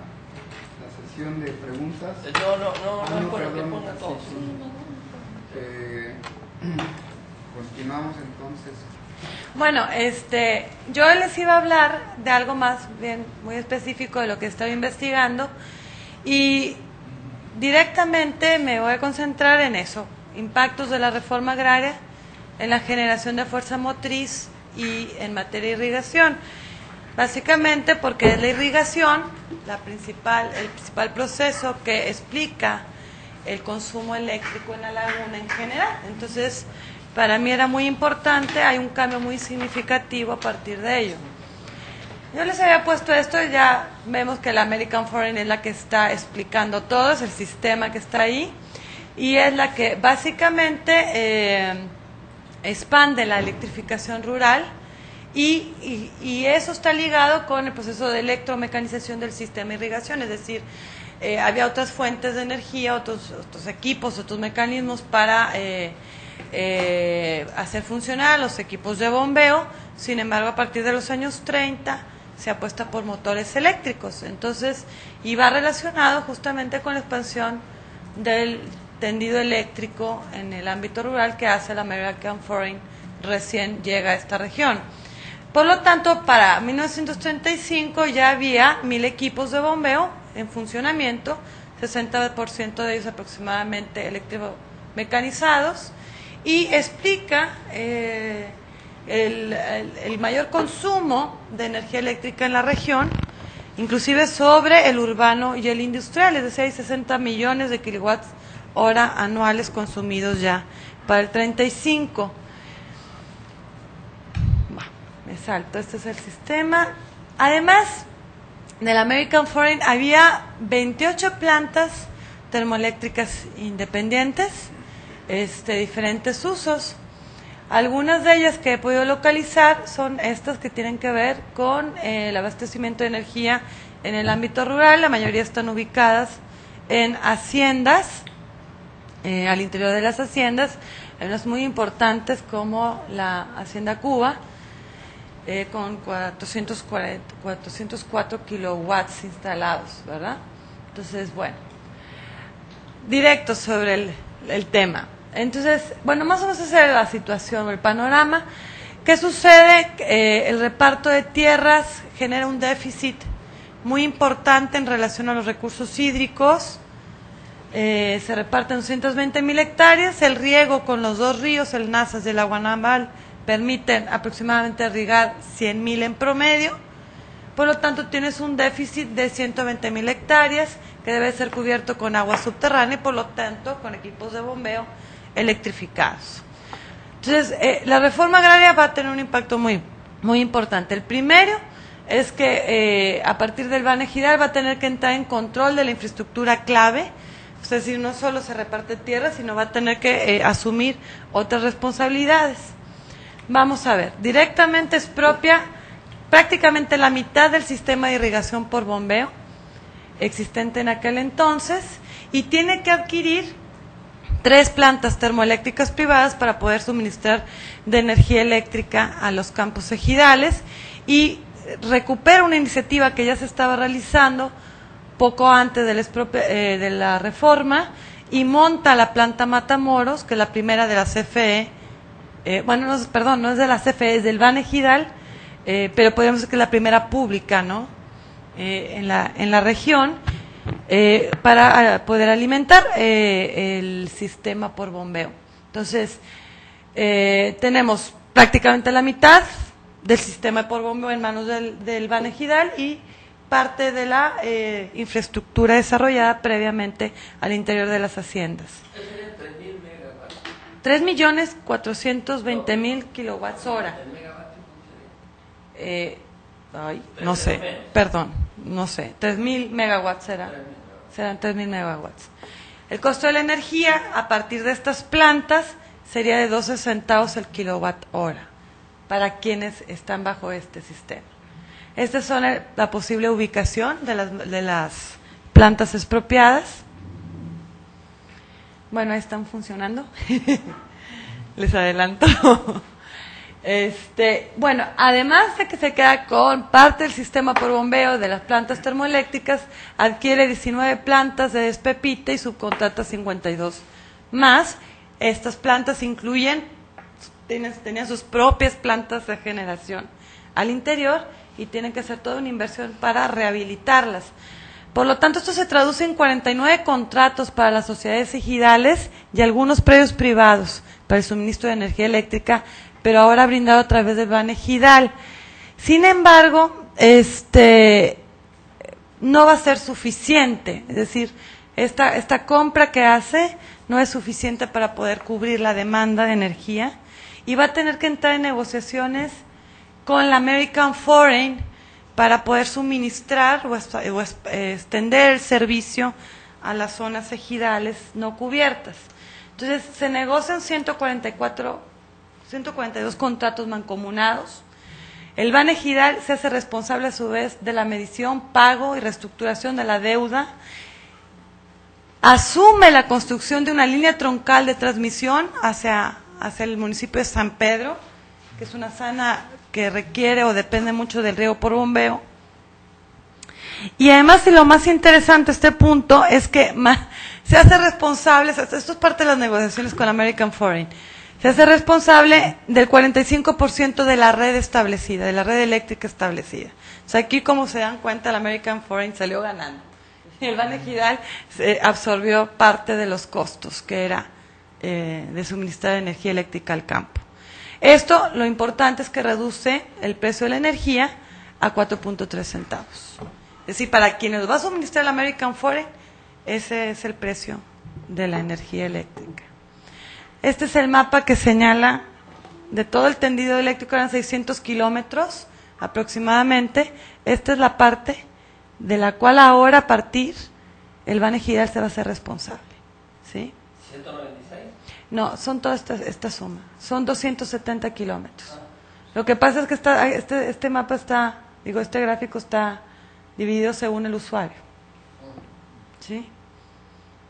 sesión de preguntas. No es por lo que perdón, pongan todos. Continuamos entonces. Bueno, yo les iba a hablar de algo más bien muy específico de lo que estoy investigando y directamente me voy a concentrar en eso, impactos de la reforma agraria en la generación de fuerza motriz y en materia de irrigación. Básicamente porque es la irrigación el principal proceso que explica el consumo eléctrico en la laguna en general. Entonces, para mí era muy importante, hay un cambio muy significativo a partir de ello. Yo les había puesto esto y ya vemos que la American Foreign es la que está explicando todo, es el sistema que está ahí y es la que básicamente expande la electrificación rural y eso está ligado con el proceso de electromecanización del sistema de irrigación, es decir, había otras fuentes de energía, otros equipos, otros mecanismos para hacer funcionar los equipos de bombeo. Sin embargo, a partir de los años 30 se apuesta por motores eléctricos. Entonces, y va relacionado justamente con la expansión del tendido eléctrico en el ámbito rural que hace la American Foreign recién llega a esta región. Por lo tanto, para 1935 ya había 1,000 equipos de bombeo en funcionamiento, 60% de ellos aproximadamente electromecanizados, y explica el mayor consumo de energía eléctrica en la región, inclusive sobre el urbano y el industrial, es decir, hay 60 millones de kilowatts hora anuales consumidos ya para el 35. Me salto, este es el sistema. Además de la American Foreign, había 28 plantas termoeléctricas independientes, diferentes usos. Algunas de ellas que he podido localizar son estas que tienen que ver con el abastecimiento de energía en el ámbito rural. La mayoría están ubicadas en haciendas, al interior de las haciendas. Hay unas muy importantes como la Hacienda Cuba, con 404 kilowatts instalados, ¿verdad? Entonces, bueno, directo sobre el tema. Entonces, bueno, más o menos esa es la situación, el panorama. ¿Qué sucede? El reparto de tierras genera un déficit muy importante en relación a los recursos hídricos. Se reparten 220,000 hectáreas. El riego con los 2 ríos, el Nazas y el Aguanambal, permiten aproximadamente irrigar 100,000 en promedio. Por lo tanto, tienes un déficit de 120,000 hectáreas que debe ser cubierto con agua subterránea y, por lo tanto, con equipos de bombeo electrificados. Entonces, la reforma agraria va a tener un impacto muy, muy importante. El primero es que a partir del Banejidal va a tener que entrar en control de la infraestructura clave, es decir, no solo se reparte tierra, sino va a tener que asumir otras responsabilidades. Vamos a ver, directamente expropia prácticamente la mitad del sistema de irrigación por bombeo existente en aquel entonces y tiene que adquirir 3 plantas termoeléctricas privadas para poder suministrar de energía eléctrica a los campos ejidales y recupera una iniciativa que ya se estaba realizando poco antes de la reforma y monta la planta Matamoros, que es la primera de la CFE, no es de la CFE, es del Banejidal, pero podemos decir que es la primera pública, ¿no? En la región, para poder alimentar el sistema por bombeo. Entonces, tenemos prácticamente la mitad del sistema por bombeo en manos del Banejidal y parte de la infraestructura desarrollada previamente al interior de las haciendas. 3.420.000 kilowatts hora. No sé, perdón, no sé, 3.000 megawatts serán 3.000 megawatts. El costo de la energía a partir de estas plantas sería de 12 centavos el kilowatt hora para quienes están bajo este sistema. Estas son la posible ubicación de las plantas expropiadas. Bueno, ahí están funcionando. Les adelanto. Bueno, además de que se queda con parte del sistema por bombeo de las plantas termoeléctricas, adquiere 19 plantas de despepite y subcontrata 52 más. Estas plantas tenían sus propias plantas de generación al interior y tienen que hacer toda una inversión para rehabilitarlas. Por lo tanto, esto se traduce en 49 contratos para las sociedades ejidales y algunos predios privados para el suministro de energía eléctrica, pero ahora brindado a través del Banejidal. Sin embargo, no va a ser suficiente, es decir, esta compra que hace no es suficiente para poder cubrir la demanda de energía y va a tener que entrar en negociaciones con la American Foreign para poder suministrar o extender el servicio a las zonas ejidales no cubiertas. Entonces, se negocian 142 contratos mancomunados. El Banejidal se hace responsable a su vez de la medición, pago y reestructuración de la deuda. Asume la construcción de una línea troncal de transmisión hacia el municipio de San Pedro, que es una zona que requiere o depende mucho del riego por bombeo. Y además, y lo más interesante este punto, es que se hace responsable, esto es parte de las negociaciones con American Foreign, se hace responsable del 45% de la red establecida, de la red eléctrica establecida. O sea, aquí, como se dan cuenta, la American Foreign salió ganando. El Banejidal absorbió parte de los costos que era de suministrar energía eléctrica al campo. Esto, lo importante es que reduce el precio de la energía a 4.3 centavos. Es decir, para quienes va a suministrar la American Foreign, ese es el precio de la energía eléctrica. Este es el mapa que señala de todo el tendido eléctrico, eran 600 kilómetros aproximadamente. Esta es la parte de la cual ahora a partir el Banejidal se va a hacer responsable. ¿Sí? 196. No, son toda esta suma. Son 270 kilómetros. Lo que pasa es que este mapa este gráfico está dividido según el usuario. ¿Sí?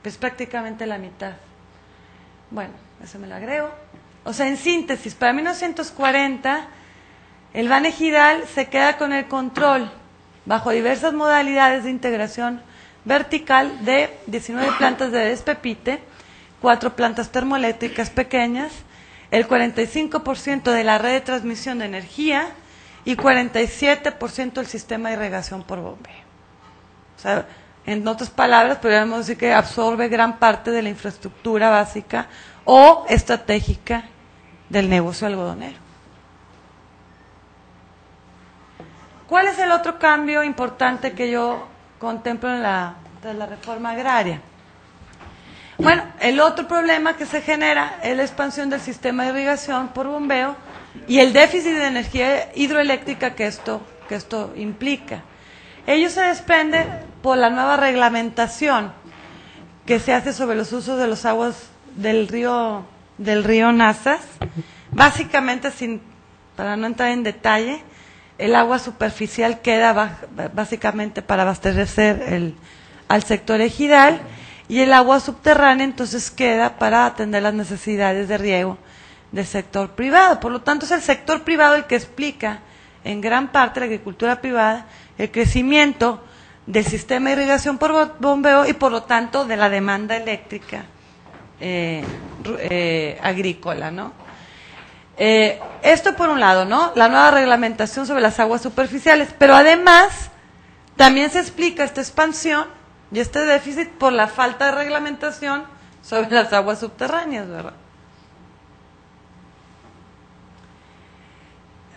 Es prácticamente la mitad. Bueno, eso me lo agrego. O sea, en síntesis, para 1940, el Banejidal se queda con el control, bajo diversas modalidades de integración vertical, de 19 plantas de despepite, 4 plantas termoeléctricas pequeñas, el 45% de la red de transmisión de energía y 47% del sistema de irrigación por bombeo. O sea, en otras palabras, podríamos decir que absorbe gran parte de la infraestructura básica o estratégica del negocio algodonero. ¿Cuál es el otro cambio importante que yo contemplo tras la reforma agraria? Bueno, el otro problema que se genera es la expansión del sistema de irrigación por bombeo y el déficit de energía hidroeléctrica que esto que esto implica. Ello se desprende por la nueva reglamentación que se hace sobre los usos de las aguas del río Nazas. Básicamente, para no entrar en detalle, el agua superficial queda básicamente para abastecer al sector ejidal, y el agua subterránea entonces queda para atender las necesidades de riego del sector privado. Por lo tanto, es el sector privado el que explica en gran parte la agricultura privada, el crecimiento del sistema de irrigación por bombeo y por lo tanto de la demanda eléctrica agrícola, ¿no? Esto por un lado, ¿no? La nueva reglamentación sobre las aguas superficiales, pero además también se explica esta expansión y este déficit por la falta de reglamentación sobre las aguas subterráneas, ¿verdad?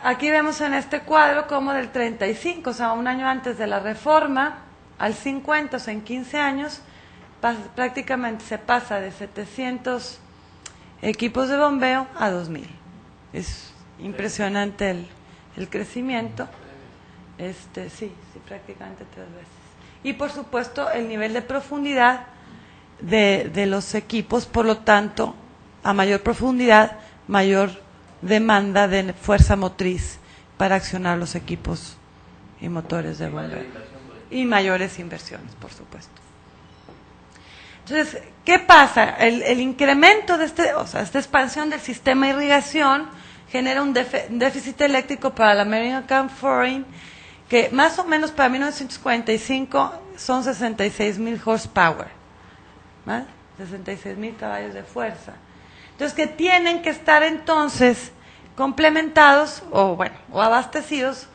Aquí vemos en este cuadro cómo del 35, o sea, un año antes de la reforma, al 50, o sea, en 15 años, prácticamente se pasa de 700 equipos de bombeo a 2,000. Es impresionante el crecimiento. Sí, prácticamente 3 veces. Y por supuesto el nivel de profundidad de los equipos, por lo tanto, a mayor profundidad, mayor demanda de fuerza motriz para accionar los equipos y motores de bombeo. Y mayores inversiones, por supuesto. Entonces, ¿qué pasa? El incremento de esta expansión del sistema de irrigación genera un déficit eléctrico para la American Foreign, que más o menos para 1945 son 66,000 horsepower, ¿vale? 66,000 caballos de fuerza. Entonces, que tienen que estar entonces complementados o abastecidos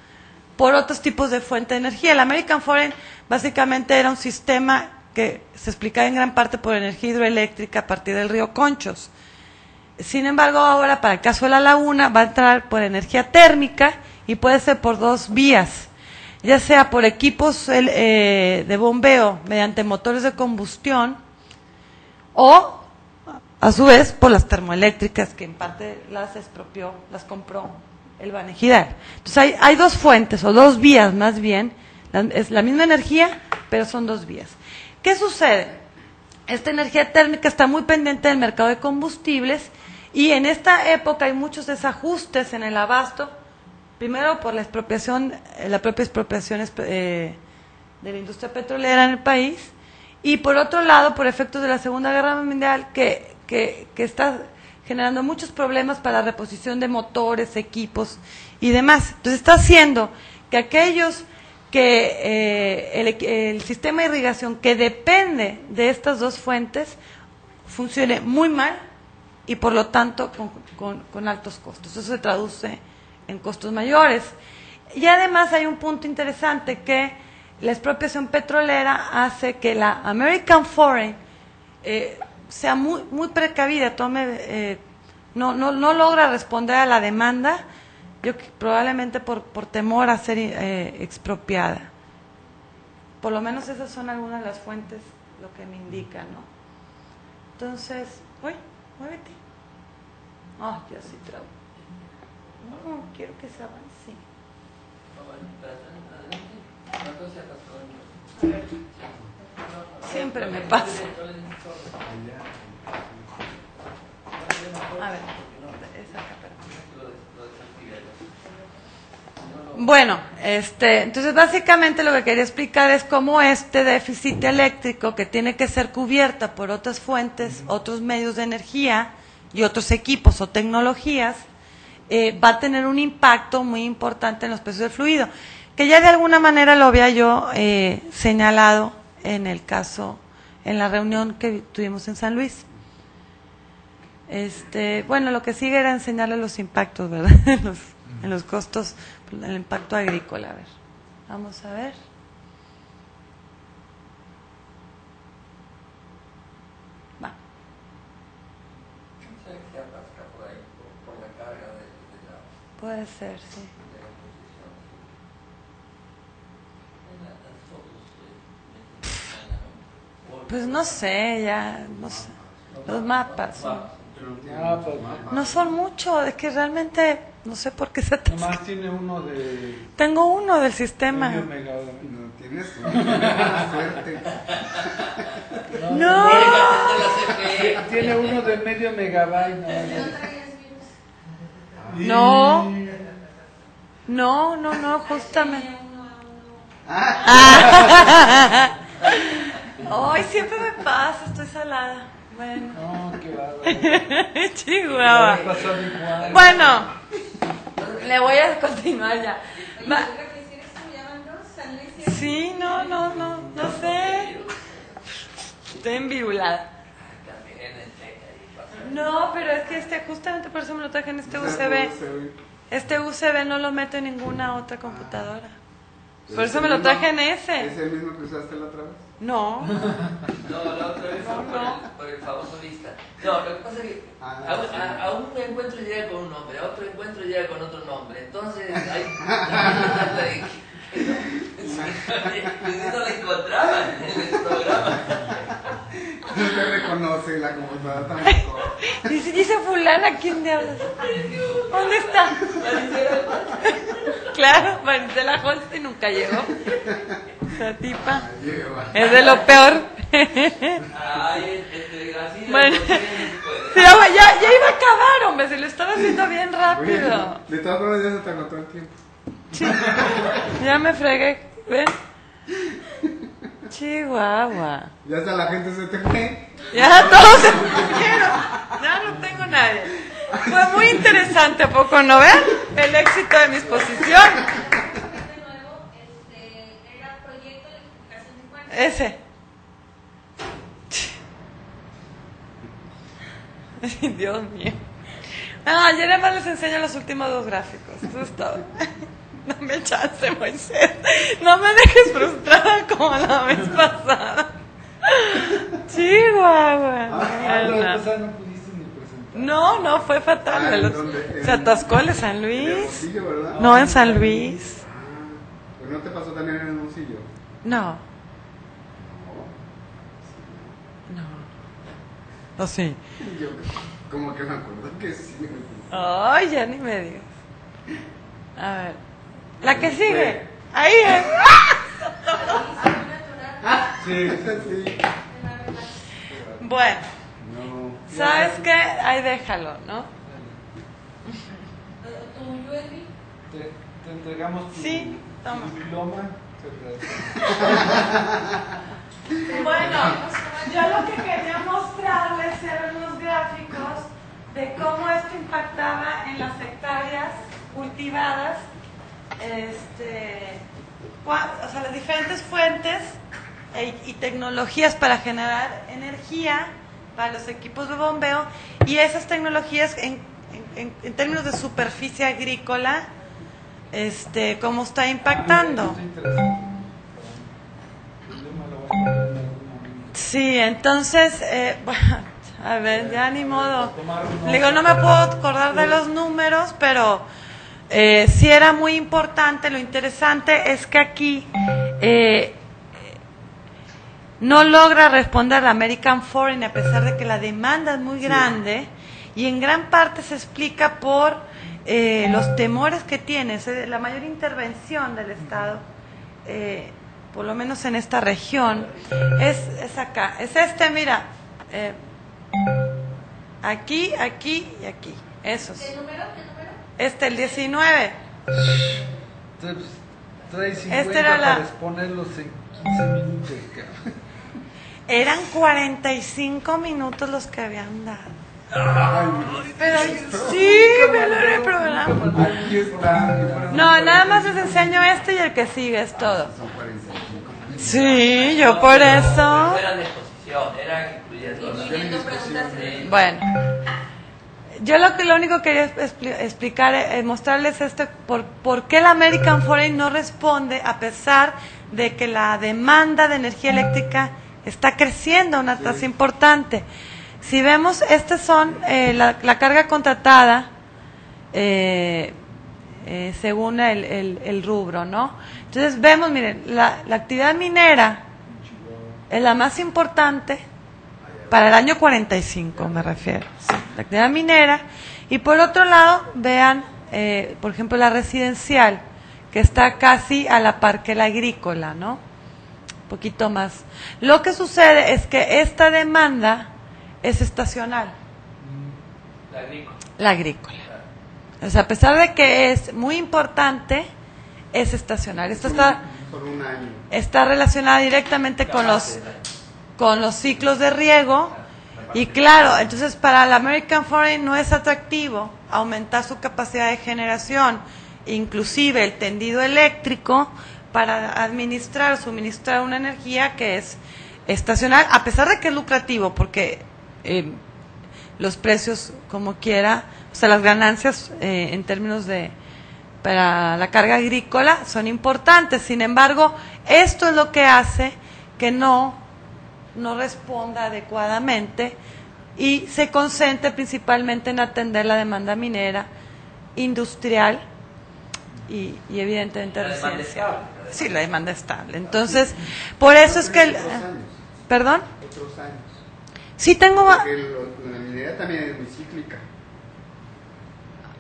por otros tipos de fuente de energía. El American Foreign básicamente era un sistema que se explicaba en gran parte por energía hidroeléctrica a partir del río Conchos. Sin embargo, ahora para el caso de la laguna va a entrar por energía térmica y puede ser por 2 vías, ya sea por equipos de bombeo mediante motores de combustión o a su vez por las termoeléctricas, que en parte las compró el Banejidal. Entonces hay 2 fuentes o 2 vías más bien, es la misma energía, pero son 2 vías. ¿Qué sucede? Esta energía térmica está muy pendiente del mercado de combustibles y en esta época hay muchos desajustes en el abasto, primero por la propia expropiación de la industria petrolera en el país, y por otro lado por efectos de la Segunda Guerra Mundial que está generando muchos problemas para la reposición de motores, equipos y demás. Entonces está haciendo que aquellos el sistema de irrigación que depende de estas 2 fuentes funcione muy mal y por lo tanto con altos costos. Eso se traduce en costos mayores. Y además hay un punto interesante, que la expropiación petrolera hace que la American Foreign sea muy precavida, no logra responder a la demanda, probablemente por temor a ser expropiada. Por lo menos esas son algunas de las fuentes, lo que me indican, ¿no? Entonces, muévete. Ya sí trabo. No, quiero que se avance. Siempre me pasa. A ver, esa acá, bueno, entonces básicamente lo que quería explicar es cómo este déficit eléctrico, que tiene que ser cubierta por otras fuentes, otros medios de energía y otros equipos o tecnologías, va a tener un impacto muy importante en los precios del fluido, que ya de alguna manera lo había yo señalado en la reunión que tuvimos en San Luis. Lo que sigue era enseñarle los impactos, ¿verdad? en los costos, el impacto agrícola. A ver, vamos a ver. Va. Puede ser, sí. Pues no sé, los mapas no son mucho, es que realmente No sé por qué se atasca. Nomás tiene uno de Tengo uno del sistema. medio megabyte. No tienes suerte. No. Tiene uno de medio megabyte. ¿No traías virus? No. No, justamente. Tenía uno a uno. Ay, siempre me pasa, estoy salada. Bueno. No, qué bárbaro. Chihuahua. Pasó igual. Bueno, le voy a continuar ya. Oye, Va- ¿tú qué quisieras tú llamando? San Luis. Sí, no sé. Estoy envirulada. También el cheque ahí pasa. No, pero es que justamente por eso me lo traje en este USB. Este USB no lo meto en ninguna otra computadora. Por eso me lo traje en ¿Es ese. el mismo que usaste la otra vez? No. No, la otra vez fue por el famoso lista. No, lo que pasa es que a un encuentro llega con un nombre, a otro encuentro llega con otro nombre. Entonces hay no la encontraban en el programa. No te reconoce la computadora tampoco. Dice fulana, ¿quién diablos? ¿Dónde está? Claro, Marisela Holstein nunca llegó. Esa tipa es de lo peor. Ay, así Bueno, la sí, ya iba a acabar, hombre, se lo estaba haciendo bien rápido. Bueno, de todas formas ya se te agotó el tiempo. Sí, ya me fregué, ¿ven? Chihuahua. Ya hasta la gente se te fue. Ya todos se pusieron. Ya no tengo nadie. Fue muy interesante, ¿a poco no ven? El éxito de mi exposición. De nuevo, era proyecto de electrificación de cuerpos. Ese. Ay, Dios mío. No, ya nada más les enseño los últimos dos gráficos. Eso es todo. Dame chance, Moisés. No me dejes frustrada como la vez pasada. Chihuahua. La vez pasada no pudiste ni presentar. No, fue fatal. Ah, ¿en dónde? Se atascó el de San En Luis. Hermosillo, ¿verdad? No, en San Luis. Pues no te pasó también en Hermosillo. No. No, sí. Yo como que me acuerdo que sí. Ay, ya ni me digas. A ver. La que sigue. Ahí es. Sí, sí. Bueno, No. ¿sabes qué? Ahí déjalo, ¿no? ¿Tu USB? Te entregamos tu Sí, toma. diploma. Bueno, yo lo que quería mostrarles eran unos gráficos de cómo esto impactaba en las hectáreas cultivadas, o sea, las diferentes fuentes y tecnologías para generar energía para los equipos de bombeo, y esas tecnologías en términos de superficie agrícola, cómo está impactando. Sí, entonces, a ver, ya ni modo. Le digo, no me puedo acordar de los números, pero sí era muy importante. Lo interesante es que aquí no logra responder la American Foreign, a pesar de que la demanda es muy grande, y en gran parte se explica por los temores que tiene. La mayor intervención del Estado, por lo menos en esta región, es acá. Es mira, aquí, aquí y aquí. Esos. ¿Qué número? El 19. Trae 50 Esta era la- para exponerlos en 15 minutos. Cabrón. Eran 45 minutos los que habían dado. Pero sí, me lo era el programa. Aquí está. No, nada más les enseño este y el que sigue, es todo. Son 45. Sí, yo por eso. No eran de exposición, eran incluyendo. Incluyendo preguntas de... Bueno, yo lo único que quería explicar, mostrarles por qué la American Foreign no responde, a pesar de que la demanda de energía eléctrica está creciendo a una tasa importante. Si vemos, estas son la carga contratada según el rubro, ¿no? Entonces vemos, miren, la actividad minera es la más importante para el año 45, me refiero. Sí, la actividad minera. Y por otro lado, vean por ejemplo, la residencial, que está casi a la par que la agrícola, ¿no? Un poquito más. Lo que sucede es que esta demanda es estacional. La agrícola. La agrícola. O sea, a pesar de que es muy importante, es estacional. Esto Por un año. está relacionada directamente con los ciclos de riego. Y claro, entonces para la American Foreign no es atractivo aumentar su capacidad de generación, inclusive el tendido eléctrico, para administrar o suministrar una energía que es estacional, a pesar de que es lucrativo, porque los precios, como quiera, o sea, las ganancias en términos de para la carga agrícola son importantes. Sin embargo, esto es lo que hace que no responda adecuadamente y se concentre principalmente en atender la demanda minera, industrial y evidentemente residencial. Sí, la demanda estable. Entonces, por eso es que... ¿Perdón? Otros años. Sí tengo... Porque la minería también es muy cíclica.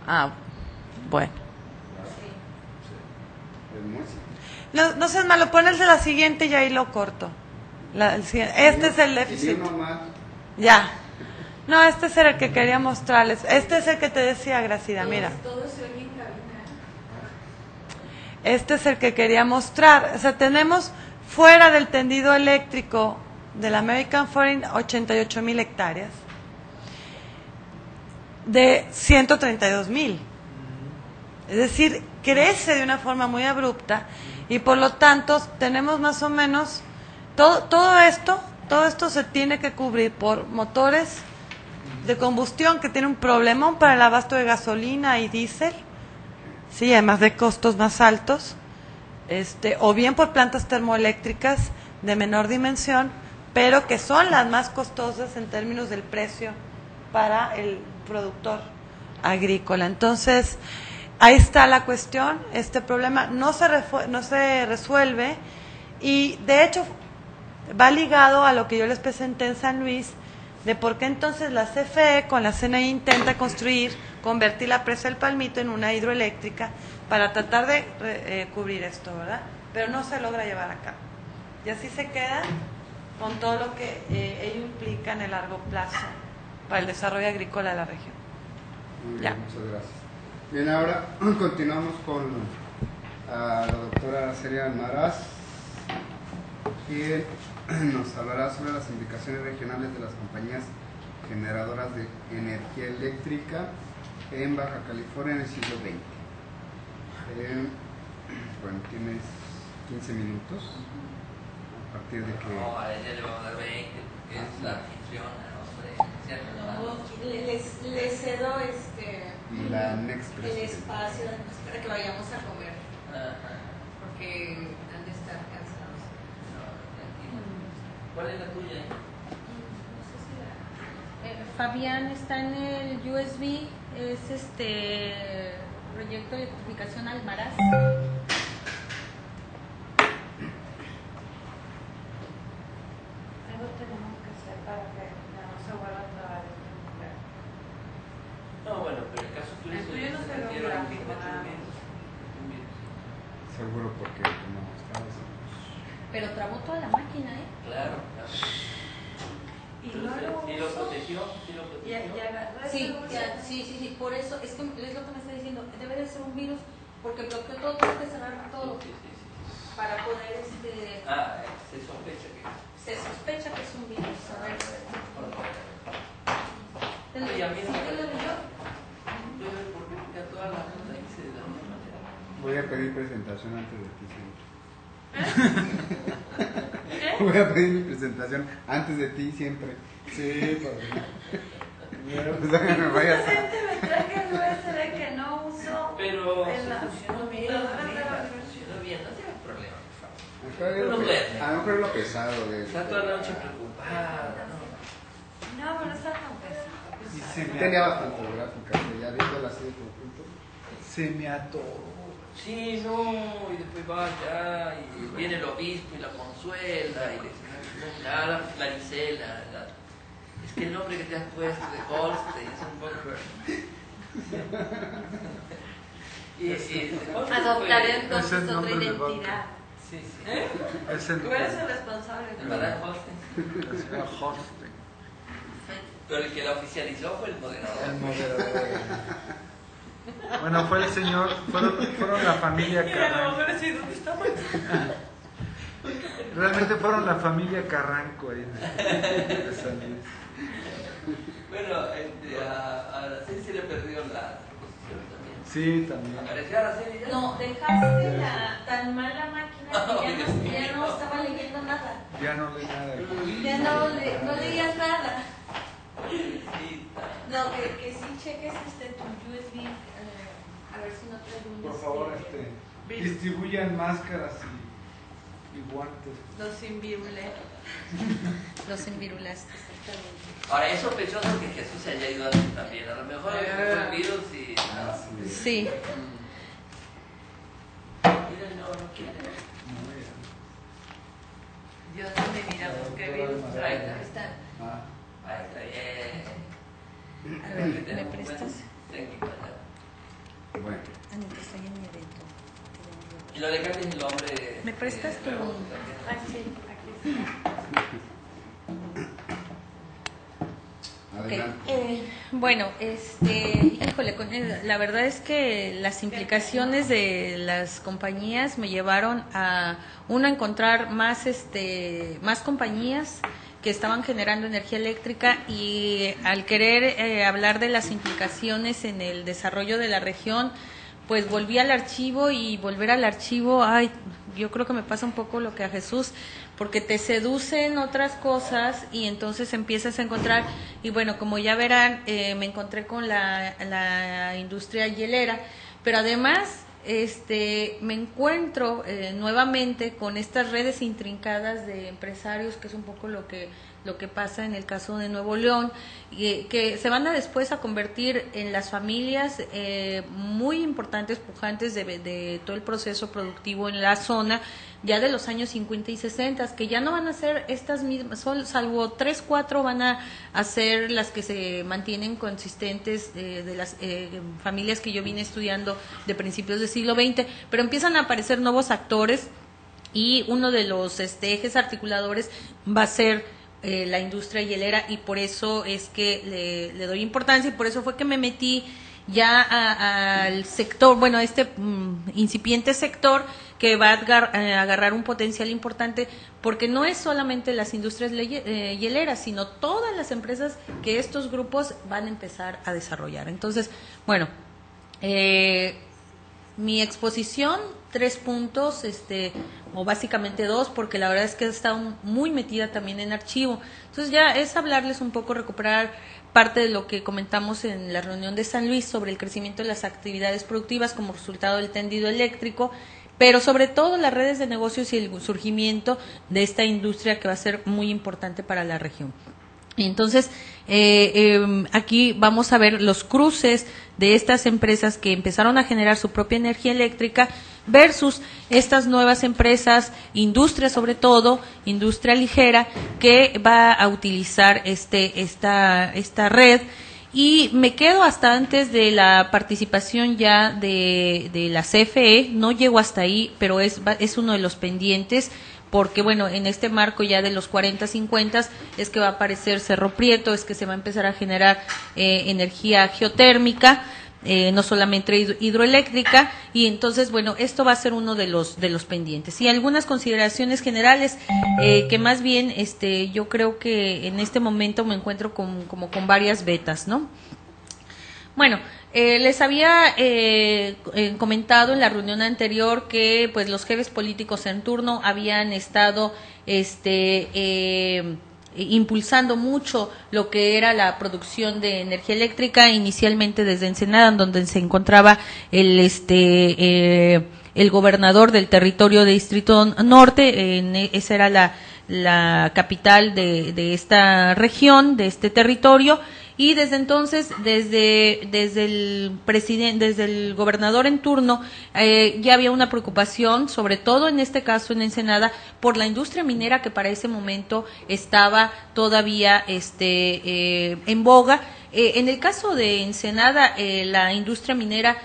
Ah, bueno. Es muy cíclica. No seas malo, ponelse la siguiente y ahí lo corto. Este es el déficit. Ya. No, este es el que quería mostrarles. Este es el que te decía, Gracida, mira. Todo se oye en cabina. Este es el que quería mostrar. O sea, tenemos fuera del tendido eléctrico del American Foreign 88,000 hectáreas de 132,000. Es decir, crece de una forma muy abrupta y por lo tanto tenemos más o menos todo esto se tiene que cubrir por motores de combustión que tienen un problemón para el abasto de gasolina y diésel, sí, además de costos más altos, o bien por plantas termoeléctricas de menor dimensión, pero que son las más costosas en términos del precio para el productor agrícola. Entonces, ahí está la cuestión. Este problema no se resuelve y, de hecho, va ligado a lo que yo les presenté en San Luis, de por qué entonces la CFE con la CNI intenta convertir la presa del Palmito en una hidroeléctrica para tratar de cubrir esto, ¿verdad? Pero no se logra llevar a cabo. Y así se queda con todo lo que ello implica en el largo plazo para el desarrollo agrícola de la región. Muy bien, Ya. muchas gracias. Bien, ahora continuamos con la doctora Araceli Almaraz, quien nos hablará sobre las indicaciones regionales de las compañías generadoras de energía eléctrica en Baja California en el siglo XX. Bueno, tienes 15 minutos. A partir de que... No, a ella le vamos a dar 20, porque es la anfitriona, hombre, ¿cierto? No, les cedo Y la next el presidenta. espacio para que vayamos a comer, Ajá. porque han de estar cansados. No, tranquilo. ¿Cuál es la tuya? No sé si Fabián está en el USB, es proyecto de electrificación Almaraz. Algo tenemos que hacer para que no se vuelva a trabar este lugar. No, bueno, pero el caso tuyo El tuyo no se ve refiere a gráfico, nada más. Seguro porque no estabas. Pero trabó toda la máquina, ¿eh? Claro, claro. Y ¿Sí no lo protegió? ¿Sí lo protegió? Sí, por eso, es lo que me está diciendo, debe de ser un virus, porque bloqueó todo, tiene que cerrar todo, Sí. para poder, Se sospecha que... se sospecha que es un virus, a ver. Oye, a mí no Sí, me te lo digo. porque a todas las cosas hice de la misma manera. Voy a pedir presentación antes de ti siempre. ¿Qué? Voy a pedir mi presentación antes de ti siempre. Sí, padre. Pues me vayas a... me traje el USB que no uso. Pero en la funcionó bien, computadora. funcionó bien, no tiene problema, por favor. A lo mejor es lo pesado de... Está toda la noche preocupada, ¿no? No, pero está tan pesado. Tenía bastantes gráficas, ya viendo así de conjunto. Se me atoró. Sí, no, y después va allá, y viene el obispo y la consuela, y le dice, nada, la Gisela, es que el nombre que te has puesto de Holstein es un poco... Adoptar Es entonces el otra nombre de identidad. Sí, sí. Es el, Tú eres el responsable. El Madame Hosting. la señora Hosting, Pero el que la oficializó fue el moderador. el moderador. Bueno, fue el señor, fueron la familia Carranco. Realmente fueron la familia Carranco ahí de San Luis. Bueno, a Araceli se le perdió la posición también. Sí, también. ¿Apareció Araceli ya? No, dejaste la tan mala máquina que ya no estaba leyendo nada. Ya no leí nada. Ya no leías nada. Sí, No, que sí cheques tu USB, a ver si no trae un... Por favor, distribuyan máscaras y guantes. Los invirules. Los envirulaste, exactamente. Ahora, es sospechoso que Jesús se haya ido antes también. A lo mejor fue el virus y... No. Sí. Mira, no quiere. Dios no me mira, qué virus Ahí trae. está. Ahí está bien. A ver, ¿me prestas? Bueno, Anita, estoy en mi evento. Y lo de Katy es el hombre... ¿Me prestas tu...? Ah, sí, aquí está. adelante. Bueno, híjole, la verdad es que las implicaciones de las compañías me llevaron a encontrar más compañías que estaban generando energía eléctrica, y al querer hablar de las implicaciones en el desarrollo de la región, pues volví al archivo, y volver al archivo, yo creo que me pasa un poco lo que a Jesús, porque te seducen otras cosas y entonces empiezas a encontrar, y bueno, como ya verán, me encontré con la industria hielera, pero además me encuentro nuevamente con estas redes intrincadas de empresarios, que es un poco lo que pasa en el caso de Nuevo León, que se van a después a convertir en las familias muy importantes, pujantes de todo el proceso productivo en la zona, ya de los años 50 y 60, que ya no van a ser estas mismas, salvo 3, 4 van a ser las que se mantienen consistentes de las familias que yo vine estudiando de principios del siglo XX, pero empiezan a aparecer nuevos actores, y uno de los ejes articuladores va a ser la industria hielera, y por eso es que le doy importancia, y por eso fue que me metí ya al sector, bueno, incipiente sector que va a agarrar un potencial importante, porque no es solamente las industrias hieleras, sino todas las empresas que estos grupos van a empezar a desarrollar. Entonces, bueno, mi exposición, 3 puntos, o básicamente 2, porque la verdad es que he estado muy metida también en archivo. Entonces ya es hablarles un poco, recuperar parte de lo que comentamos en la reunión de San Luis sobre el crecimiento de las actividades productivas como resultado del tendido eléctrico, pero sobre todo las redes de negocios y el surgimiento de esta industria que va a ser muy importante para la región. Entonces, aquí vamos a ver los cruces de estas empresas que empezaron a generar su propia energía eléctrica versus estas nuevas empresas, industria sobre todo, industria ligera, que va a utilizar esta red. Y me quedo hasta antes de la participación ya de la CFE, no llego hasta ahí, pero es uno de los pendientes, porque bueno, en este marco ya de los 40, 50 es que va a aparecer Cerro Prieto, es que se va a empezar a generar energía geotérmica, no solamente hidroeléctrica, y entonces bueno, esto va a ser uno de los pendientes. Y algunas consideraciones generales que más bien yo creo que en este momento me encuentro como con varias vetas, ¿no? Bueno, les había comentado en la reunión anterior que pues los jefes políticos en turno habían estado impulsando mucho lo que era la producción de energía eléctrica, inicialmente desde Ensenada, donde se encontraba el gobernador del territorio de Distrito Norte, esa era la capital de esta región, de este territorio. Y desde entonces, desde el gobernador en turno, ya había una preocupación, sobre todo en este caso en Ensenada, por la industria minera que para ese momento estaba todavía en boga. En el caso de Ensenada, la industria minera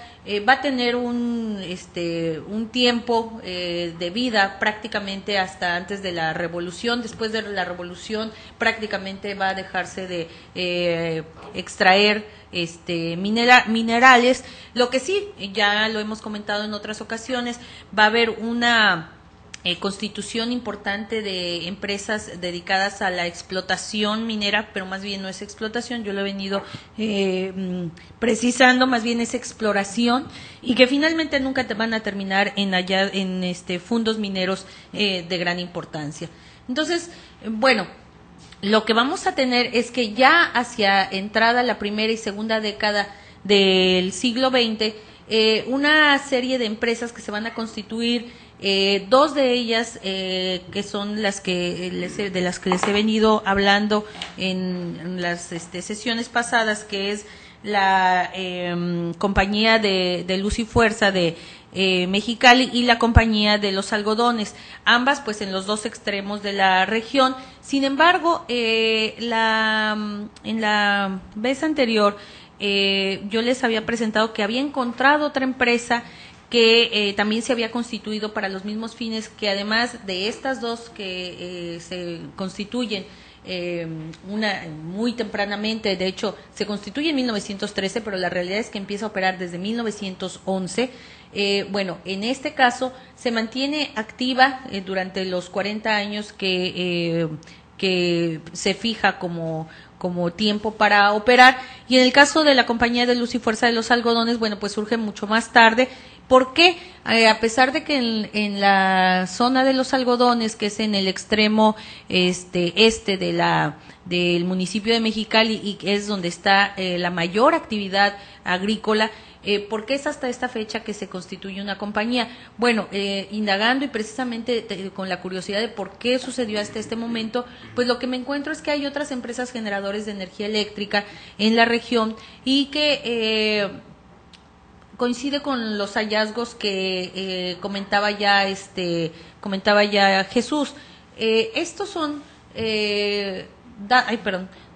va a tener un tiempo de vida prácticamente hasta antes de la revolución. Después de la revolución prácticamente va a dejarse de extraer minerales. Lo que sí, ya lo hemos comentado en otras ocasiones, va a haber una constitución importante de empresas dedicadas a la explotación minera, pero más bien no es explotación, yo lo he venido precisando, más bien es exploración, y que finalmente nunca te van a terminar en fondos mineros de gran importancia. Entonces, bueno, lo que vamos a tener es que ya hacia entrada la primera y segunda década del siglo XX, una serie de empresas que se van a constituir, dos de ellas que son las que de las que les he venido hablando en las sesiones pasadas, que es la compañía de Luz y Fuerza de Mexicali y la compañía de los algodones, ambas pues en los dos extremos de la región. Sin embargo, en la vez anterior yo les había presentado que había encontrado otra empresa que también se había constituido para los mismos fines, que además de estas dos que se constituyen una muy tempranamente, de hecho se constituye en 1913, pero la realidad es que empieza a operar desde 1911. Bueno, en este caso se mantiene activa durante los 40 años que se fija como tiempo para operar, y en el caso de la compañía de Luz y Fuerza de los algodones, bueno, pues surge mucho más tarde. ¿Por qué? A pesar de que en la zona de los algodones, que es en el extremo del municipio de Mexicali, y que es donde está la mayor actividad agrícola, ¿por qué es hasta esta fecha que se constituye una compañía? Bueno, indagando y precisamente con la curiosidad de por qué sucedió hasta este momento, pues lo que me encuentro es que hay otras empresas generadores de energía eléctrica en la región, y que coincide con los hallazgos que comentaba ya Jesús. Estos son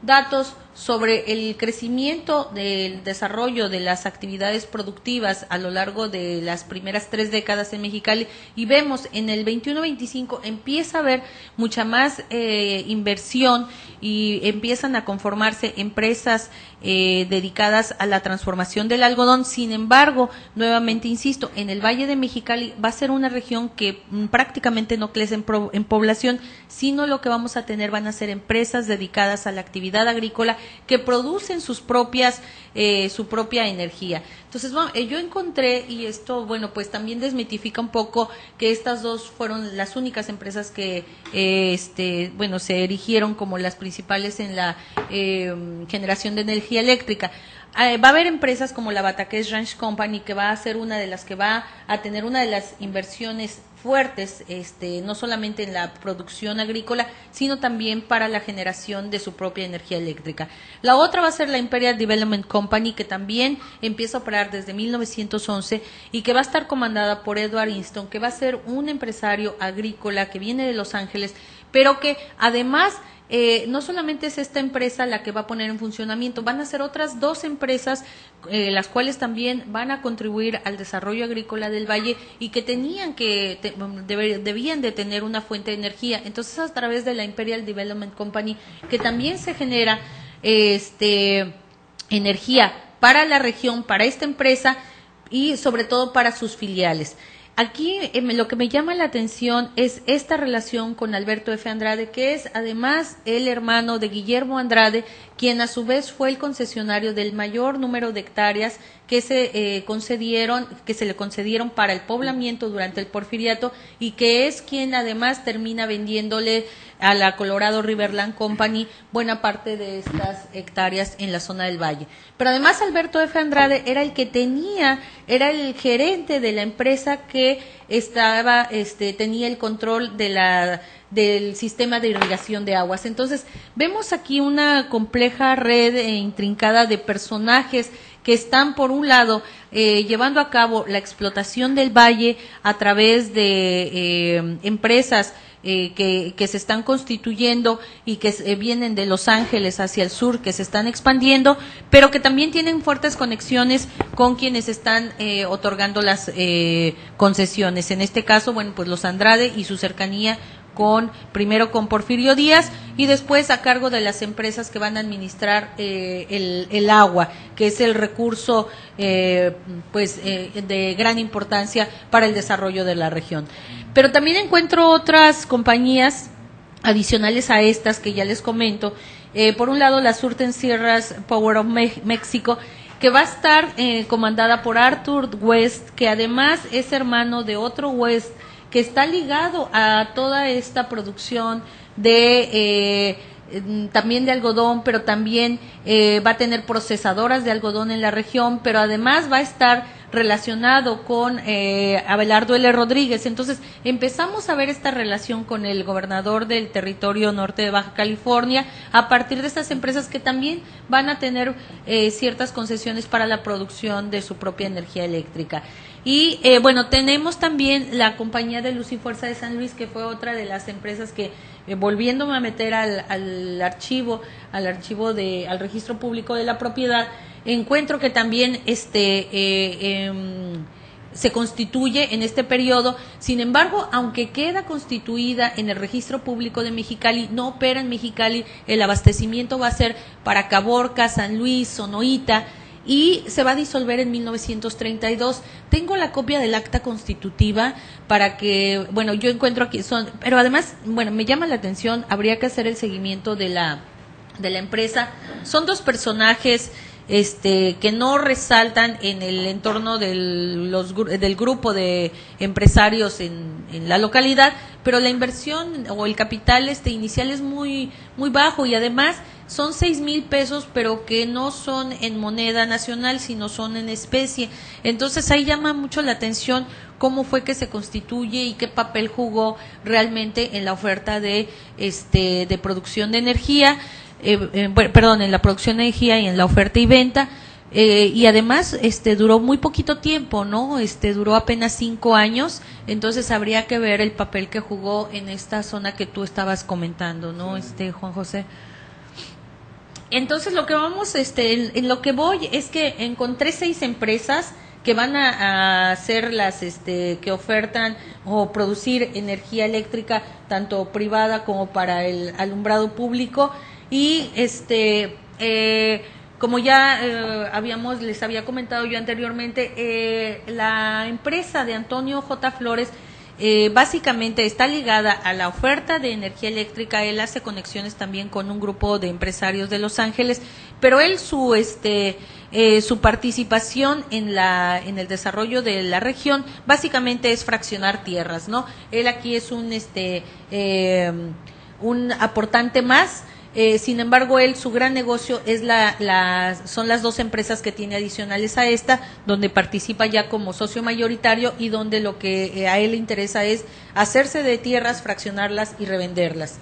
datos sobre el crecimiento del desarrollo de las actividades productivas a lo largo de las primeras 3 décadas en Mexicali, y vemos en el 21-25 empieza a haber mucha más inversión, y empiezan a conformarse empresas dedicadas a la transformación del algodón. Sin embargo, nuevamente insisto, en el Valle de Mexicali va a ser una región que prácticamente no crece en población, sino lo que vamos a tener van a ser empresas dedicadas a la actividad agrícola que producen su propia energía. Entonces, bueno, yo encontré, y esto, bueno, pues también desmitifica un poco que estas dos fueron las únicas empresas que, se erigieron como las principales en la generación de energía eléctrica. Va a haber empresas como la Bataqués Ranch Company, que va a ser una de las que va a tener una de las inversiones fuertes, no solamente en la producción agrícola, sino también para la generación de su propia energía eléctrica. La otra va a ser la Imperial Development Company, que también empieza a operar desde 1911 y que va a estar comandada por Edward Easton, que va a ser un empresario agrícola que viene de Los Ángeles, pero que además no solamente es esta empresa la que va a poner en funcionamiento, van a ser otras dos empresas, las cuales también van a contribuir al desarrollo agrícola del valle, y que debían de tener una fuente de energía. Entonces, a través de la Imperial Development Company, que también se genera energía para la región, para esta empresa y sobre todo para sus filiales. Aquí lo que me llama la atención es esta relación con Alberto F. Andrade, que es además el hermano de Guillermo Andrade, quien a su vez fue el concesionario del mayor número de hectáreas que se le concedieron para el poblamiento durante el Porfiriato, y que es quien además termina vendiéndole a la Colorado Riverland Company buena parte de estas hectáreas en la zona del valle. Pero además Alberto F. Andrade era el el gerente de la empresa que tenía el control del sistema de irrigación de aguas. Entonces, vemos aquí una compleja red intrincada de personajes que están, por un lado, llevando a cabo la explotación del valle a través de empresas que se están constituyendo y que vienen de Los Ángeles hacia el sur, que se están expandiendo, pero que también tienen fuertes conexiones con quienes están otorgando las concesiones. En este caso, bueno, pues los Andrade y su cercanía primero con Porfirio Díaz y después a cargo de las empresas que van a administrar el agua, que es el recurso de gran importancia para el desarrollo de la región. Pero también encuentro otras compañías adicionales a estas que ya les comento. Por un lado, la Surten Sierras Power of México, que va a estar comandada por Arthur West, que además es hermano de otro West, que está ligado a toda esta producción de también de algodón, pero también va a tener procesadoras de algodón en la región, pero además va a estar relacionado con Abelardo L. Rodríguez. Entonces empezamos a ver esta relación con el gobernador del territorio norte de Baja California a partir de estas empresas que también van a tener ciertas concesiones para la producción de su propia energía eléctrica. Y bueno, tenemos también la compañía de Luz y Fuerza de San Luis, que fue otra de las empresas que volviéndome a meter al registro público de la propiedad, encuentro que también se constituye en este periodo. Sin embargo, aunque queda constituida en el registro público de Mexicali, no opera en Mexicali. El abastecimiento va a ser para Caborca, San Luis, Sonoita, y se va a disolver en 1932. Tengo la copia del acta constitutiva para que, bueno, yo encuentro aquí pero además, bueno, me llama la atención, habría que hacer el seguimiento de la empresa. Son dos personajes que no resaltan en el entorno del grupo de empresarios en la localidad, pero la inversión o el capital inicial es muy muy bajo y además son 6,000 pesos, pero que no son en moneda nacional, sino son en especie. Entonces ahí llama mucho la atención cómo fue que se constituye y qué papel jugó realmente en la oferta de producción de energía, en la producción de energía y en la oferta y venta. Y además duró muy poquito tiempo, ¿no? Duró apenas 5 años, entonces habría que ver el papel que jugó en esta zona que tú estabas comentando, ¿no? Juan José. Entonces lo que vamos, en lo que voy es que encontré 6 empresas que van a ser las que ofertan o producir energía eléctrica tanto privada como para el alumbrado público y como ya les había comentado yo anteriormente, la empresa de Antonio J. Flores básicamente está ligada a la oferta de energía eléctrica. Él hace conexiones también con un grupo de empresarios de Los Ángeles, pero él su participación en el desarrollo de la región básicamente es fraccionar tierras, ¿no? Él aquí es un aportante más. Sin embargo, su gran negocio es son las 2 empresas que tiene adicionales a esta, donde participa ya como socio mayoritario y donde lo que a él le interesa es hacerse de tierras, fraccionarlas y revenderlas.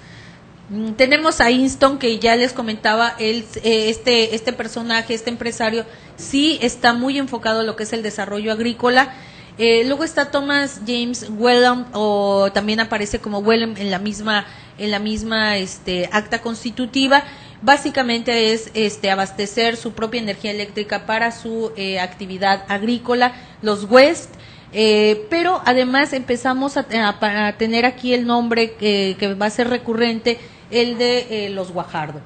Tenemos a Inston, que ya les comentaba, este personaje, este empresario, sí está muy enfocado en lo que es el desarrollo agrícola. Luego está Thomas James Wellham, o también aparece como Wellham en la misma acta constitutiva. Básicamente es abastecer su propia energía eléctrica para su actividad agrícola, los West. Pero además empezamos a tener aquí el nombre que va a ser recurrente, el de los Guajardo.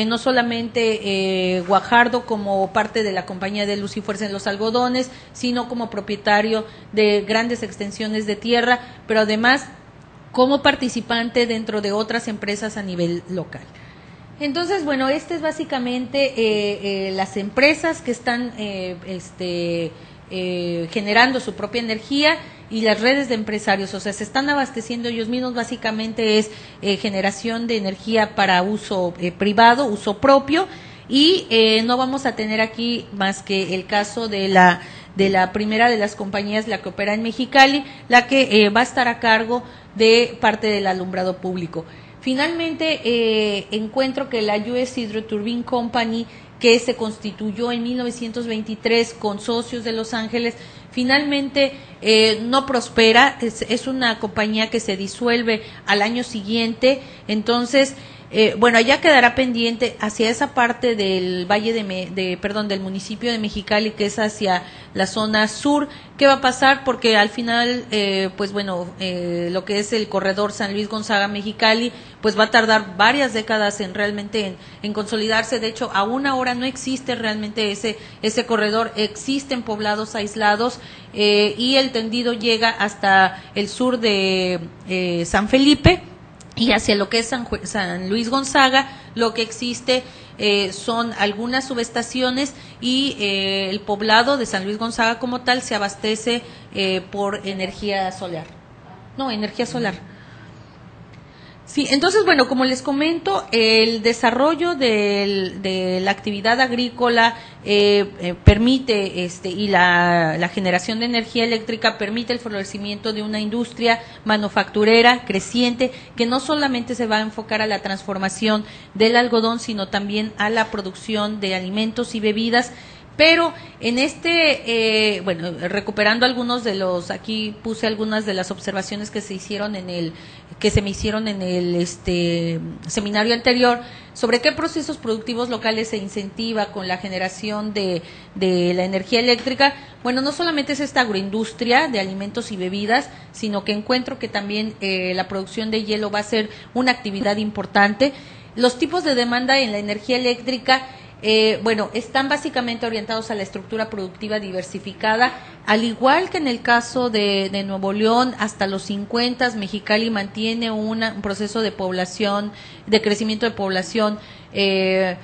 No solamente Guajardo como parte de la compañía de Luz y Fuerza en los algodones, sino como propietario de grandes extensiones de tierra, pero además como participante dentro de otras empresas a nivel local. Entonces, bueno, es básicamente las empresas que están generando su propia energía y las redes de empresarios, o sea, se están abasteciendo ellos mismos. Básicamente es generación de energía para uso privado, uso propio, y no vamos a tener aquí más que el caso de la primera de las compañías, la que opera en Mexicali, la que va a estar a cargo de parte del alumbrado público. finalmente encuentro que la US Hydro Turbine Company, que se constituyó en 1923 con socios de Los Ángeles, finalmente no prospera, es una compañía que se disuelve al año siguiente. Entonces, bueno, allá quedará pendiente hacia esa parte del valle del municipio de Mexicali, que es hacia la zona sur. ¿Qué va a pasar? Porque al final, pues bueno, lo que es el corredor San Luis Gonzaga Mexicali, pues va a tardar varias décadas en realmente en consolidarse. De hecho, aún ahora no existe realmente ese corredor, existen poblados aislados, y el tendido llega hasta el sur de San Felipe. Y hacia lo que es San Luis Gonzaga, lo que existe son algunas subestaciones, y el poblado de San Luis Gonzaga como tal se abastece por energía solar. Sí, entonces, bueno, como les comento, el desarrollo de la actividad agrícola permite, y la generación de energía eléctrica permite el florecimiento de una industria manufacturera creciente, que no solamente se va a enfocar a la transformación del algodón, sino también a la producción de alimentos y bebidas. Pero en bueno, recuperando algunos de aquí puse algunas de las observaciones que se me hicieron en el seminario anterior sobre qué procesos productivos locales se incentiva con la generación de la energía eléctrica. Bueno, no solamente es esta agroindustria de alimentos y bebidas, sino que encuentro que también la producción de hielo va a ser una actividad importante. Los tipos de demanda en la energía eléctrica, bueno, están básicamente orientados a la estructura productiva diversificada, al igual que en el caso de Nuevo León. Hasta los 50 Mexicali mantiene un proceso de población, de crecimiento de población que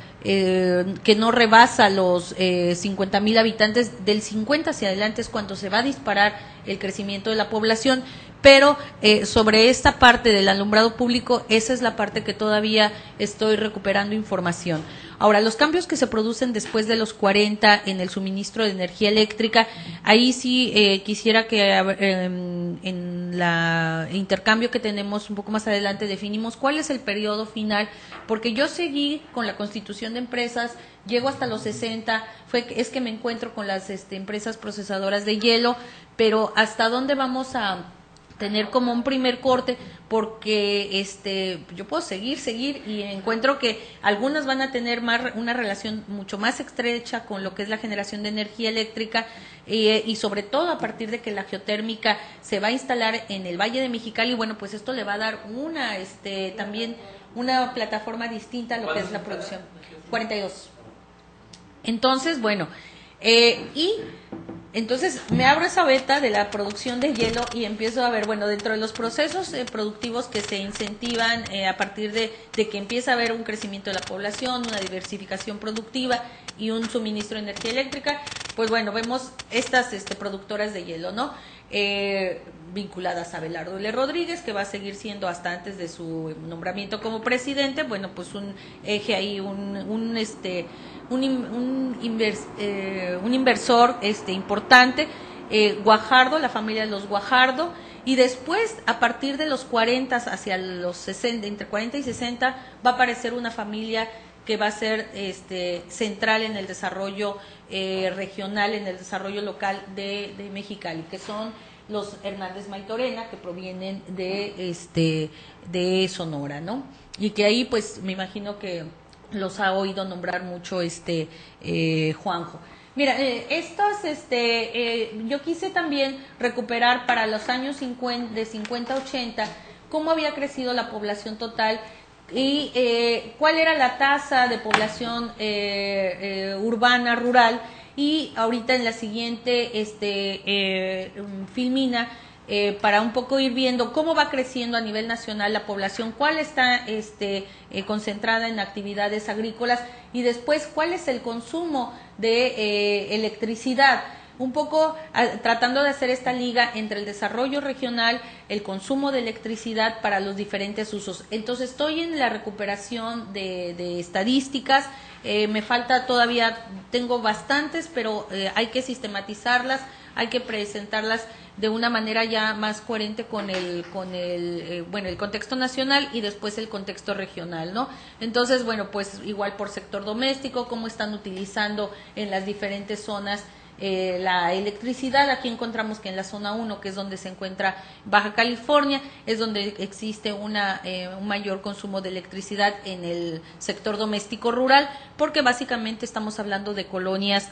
no rebasa los 50,000 habitantes. Del 50 hacia adelante es cuando se va a disparar el crecimiento de la población. Pero sobre esta parte del alumbrado público, esa es la parte que todavía estoy recuperando información. Ahora, los cambios que se producen después de los 40 en el suministro de energía eléctrica, ahí sí quisiera que en el intercambio que tenemos un poco más adelante definimos cuál es el periodo final, porque yo seguí con la constitución de empresas, llego hasta los 60, es que me encuentro con las empresas procesadoras de hielo, pero hasta dónde vamos a tener como un primer corte, porque yo puedo seguir y encuentro que algunas van a tener una relación mucho más estrecha con lo que es la generación de energía eléctrica, y sobre todo a partir de que la geotérmica se va a instalar en el Valle de Mexicali. Bueno, pues esto le va a dar también una plataforma distinta a lo que es la producción. 42. Entonces, bueno, entonces me abro esa beta de la producción de hielo y empiezo a ver, bueno, dentro de los procesos productivos que se incentivan a partir de que empieza a haber un crecimiento de la población, una diversificación productiva y un suministro de energía eléctrica, pues bueno, vemos estas productoras de hielo, ¿no? Vinculadas a Abelardo L. Rodríguez, que va a seguir siendo hasta antes de su nombramiento como presidente. Bueno, pues un eje ahí, un inversor importante, Guajardo, la familia de los Guajardo, y después a partir de los 40 hacia los 60, entre 40 y 60, va a aparecer una familia que va a ser central en el desarrollo regional, en el desarrollo local de Mexicali, que son los Hernández Maitorena, que provienen de Sonora, ¿no? Y que ahí pues me imagino que los ha oído nombrar mucho Juanjo. Mira, yo quise también recuperar para los años 50, de 50 a 80, cómo había crecido la población total y cuál era la tasa de población urbana, rural. Y ahorita en la siguiente filmina, para un poco ir viendo cómo va creciendo a nivel nacional la población, cuál está concentrada en actividades agrícolas y después cuál es el consumo de electricidad. Un poco tratando de hacer esta liga entre el desarrollo regional, el consumo de electricidad para los diferentes usos. Entonces estoy en la recuperación de estadísticas, me falta todavía, tengo bastantes, pero hay que sistematizarlas, hay que presentarlas de una manera ya más coherente con el contexto nacional y después el contexto regional, ¿no? Entonces, bueno, pues igual por sector doméstico, cómo están utilizando en las diferentes zonas la electricidad. Aquí encontramos que en la zona 1, que es donde se encuentra Baja California, es donde existe un mayor consumo de electricidad en el sector doméstico rural, porque básicamente estamos hablando de colonias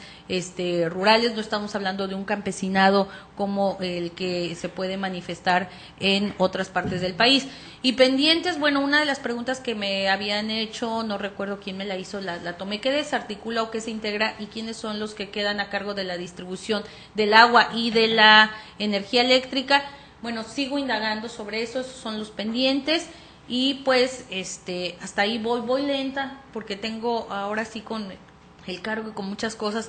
rurales, no estamos hablando de un campesinado como el que se puede manifestar en otras partes del país. Y pendientes, bueno, una de las preguntas que me habían hecho, no recuerdo quién me la hizo, la tomé, ¿qué desarticula o qué se integra y quiénes son los que quedan a cargo de la distribución del agua y de la energía eléctrica? Bueno, sigo indagando sobre eso, esos son los pendientes y pues hasta ahí voy lenta porque tengo ahora sí con el cargo y con muchas cosas,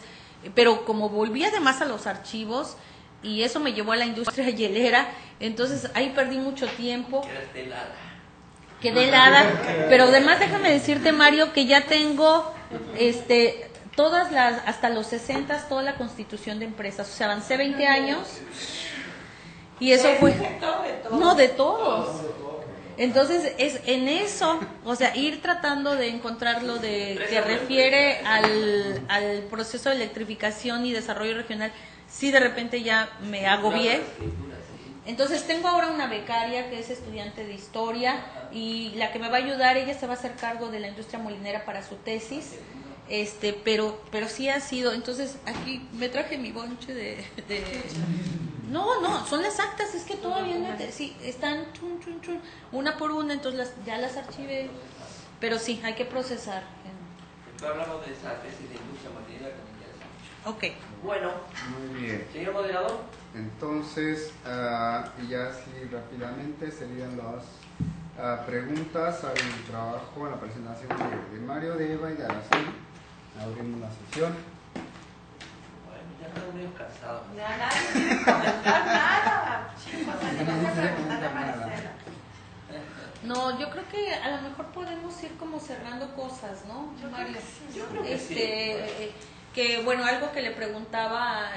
pero como volví además a los archivos y eso me llevó a la industria hielera, entonces ahí perdí mucho tiempo. Quedé helada, pero además déjame decirte, Mario, que ya tengo todas hasta los 60, toda la constitución de empresas, o sea, avancé 20 años y eso fue, no, de todos. Entonces, es en eso, o sea, ir tratando de encontrar lo que refiere al proceso de electrificación y desarrollo regional, sí de repente ya me agobié. Entonces tengo ahora una becaria que es estudiante de historia y la que me va a ayudar, ella se va a hacer cargo de la industria molinera para su tesis, pero sí ha sido, entonces aquí me traje mi bonche de no, son las actas, es que todavía sí, están una por una, entonces ya las archivé, pero sí, hay que procesar. Hablamos de esa tesis de industria molinera que me interesa. Ok. Bueno, muy bien. Señor moderador. Entonces, y ya así rápidamente serían las preguntas al trabajo, a la presentación de Mario, de Eva y de Araceli. Abrimos la sesión. Bueno, ya estoy medio cansado. Ya nadie quiere comentar nada, chicos, tenemos que preguntarle a Maricela. No, yo creo que a lo mejor podemos ir como cerrando cosas, ¿no, Mario? Yo creo que sí. Que bueno, algo que le preguntaba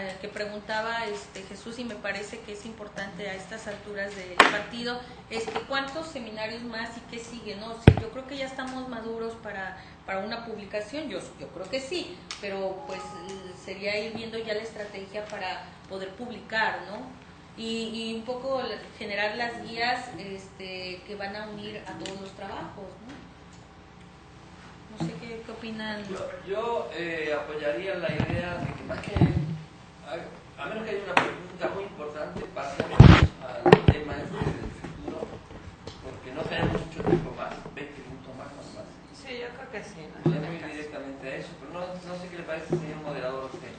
Jesús, y me parece que es importante a estas alturas del partido, es que cuántos seminarios más y qué sigue, ¿no? Sí, yo creo que ya estamos maduros para una publicación, yo creo que sí, pero pues sería ir viendo ya la estrategia para poder publicar, ¿no? Y un poco generar las guías que van a unir a todos los trabajos, ¿no? No sé qué opinan. Yo apoyaría la idea de que más que, a menos que haya una pregunta muy importante, pasemos al tema del futuro, porque no tenemos mucho tiempo más, 20 minutos más. Sí, yo creo que sí. Podemos ir directamente a eso, pero no sé qué le parece, señor moderador, a usted.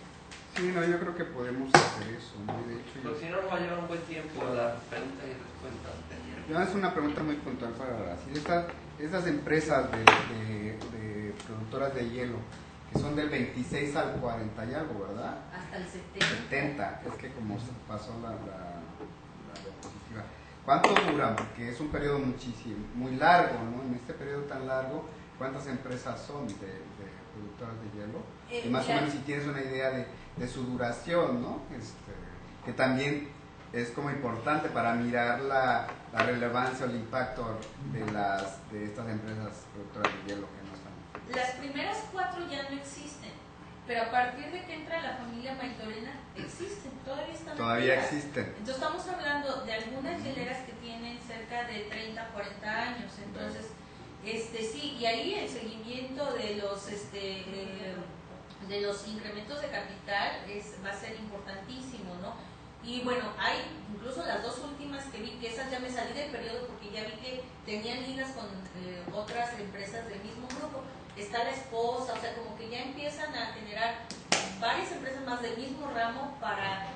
Sí, no, yo creo que podemos hacer eso, ¿no? De hecho, Porque si no nos va a llevar un buen tiempo las preguntas y respuestas. yo es una pregunta muy puntual para Brasil. Estas empresas de productoras de hielo, que son del 26 al 40 y algo, ¿verdad? Hasta el 70, es que como pasó la diapositiva. ¿Cuánto duran? Porque es un periodo muy largo, ¿no? En este periodo tan largo, ¿cuántas empresas son de productoras de hielo? Y más o menos si tienes una idea de su duración, ¿no? Que también es como importante para mirar la relevancia o el impacto de estas empresas productoras de hielo que no están. Las primeras 4 ya no existen, pero a partir de que entra la familia Maitorena existen, todavía activas. Existen. Entonces estamos hablando de algunas hieleras que tienen cerca de 30, 40 años, entonces sí, y ahí el seguimiento de los incrementos de capital va a ser importantísimo, ¿no? Y bueno, hay incluso las 2 últimas que vi, que esas ya me salí del periodo porque ya vi que tenían ligas con otras empresas del mismo grupo. Está la esposa, o sea, como que ya empiezan a generar varias empresas más del mismo ramo para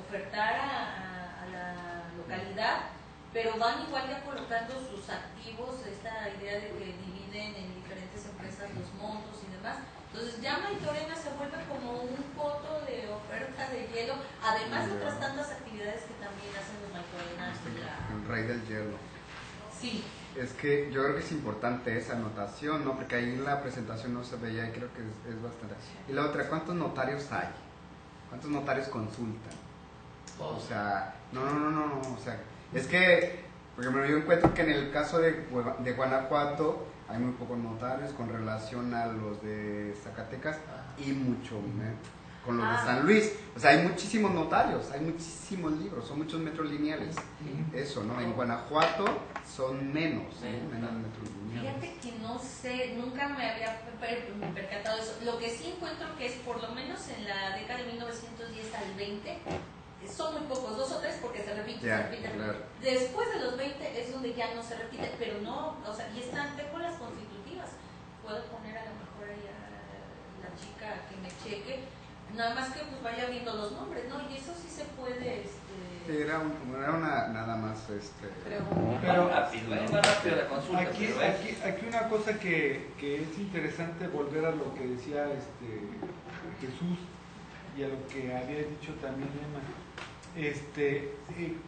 ofertar a la localidad, pero van igual ya colocando sus activos, esta idea de que dividen en diferentes empresas los montos y demás. Entonces ya Maitorena se vuelve como un coto de oferta de hielo, además de otras tantas actividades que también hacen los Maitorenas. El rey del hielo. Sí. Es que yo creo que es importante esa anotación, ¿no? Porque ahí en la presentación no se veía y creo que es bastante. Y la otra, ¿cuántos notarios hay? ¿cuántos notarios consultan? Todos. O sea, no, o sea, es que, por ejemplo, yo encuentro que en el caso de Guanajuato hay muy pocos notarios con relación a los de Zacatecas y mucho con los de San Luis. O sea, hay muchísimos notarios, hay muchísimos libros, son muchos metros lineales. Eso, ¿no? En Guanajuato son menos metros lineales. Fíjate que no sé, nunca me había percatado de eso. Lo que sí encuentro que es por lo menos en la década de 1910 al 20, son muy pocos, 2 o 3 porque se repite, Ya, se repite. claro. Después de los 20 es donde ya no se repite, pero no, o sea, y están, tengo las constitutivas. Puedo poner a lo mejor ahí a la chica que me cheque, nada más que pues vaya viendo los nombres, ¿no? Y eso sí se puede, Sí, era una, nada más, Pero rápido, es más rápido la consulta. aquí una cosa que es interesante volver a lo que decía Jesús y a lo que había dicho también Emma.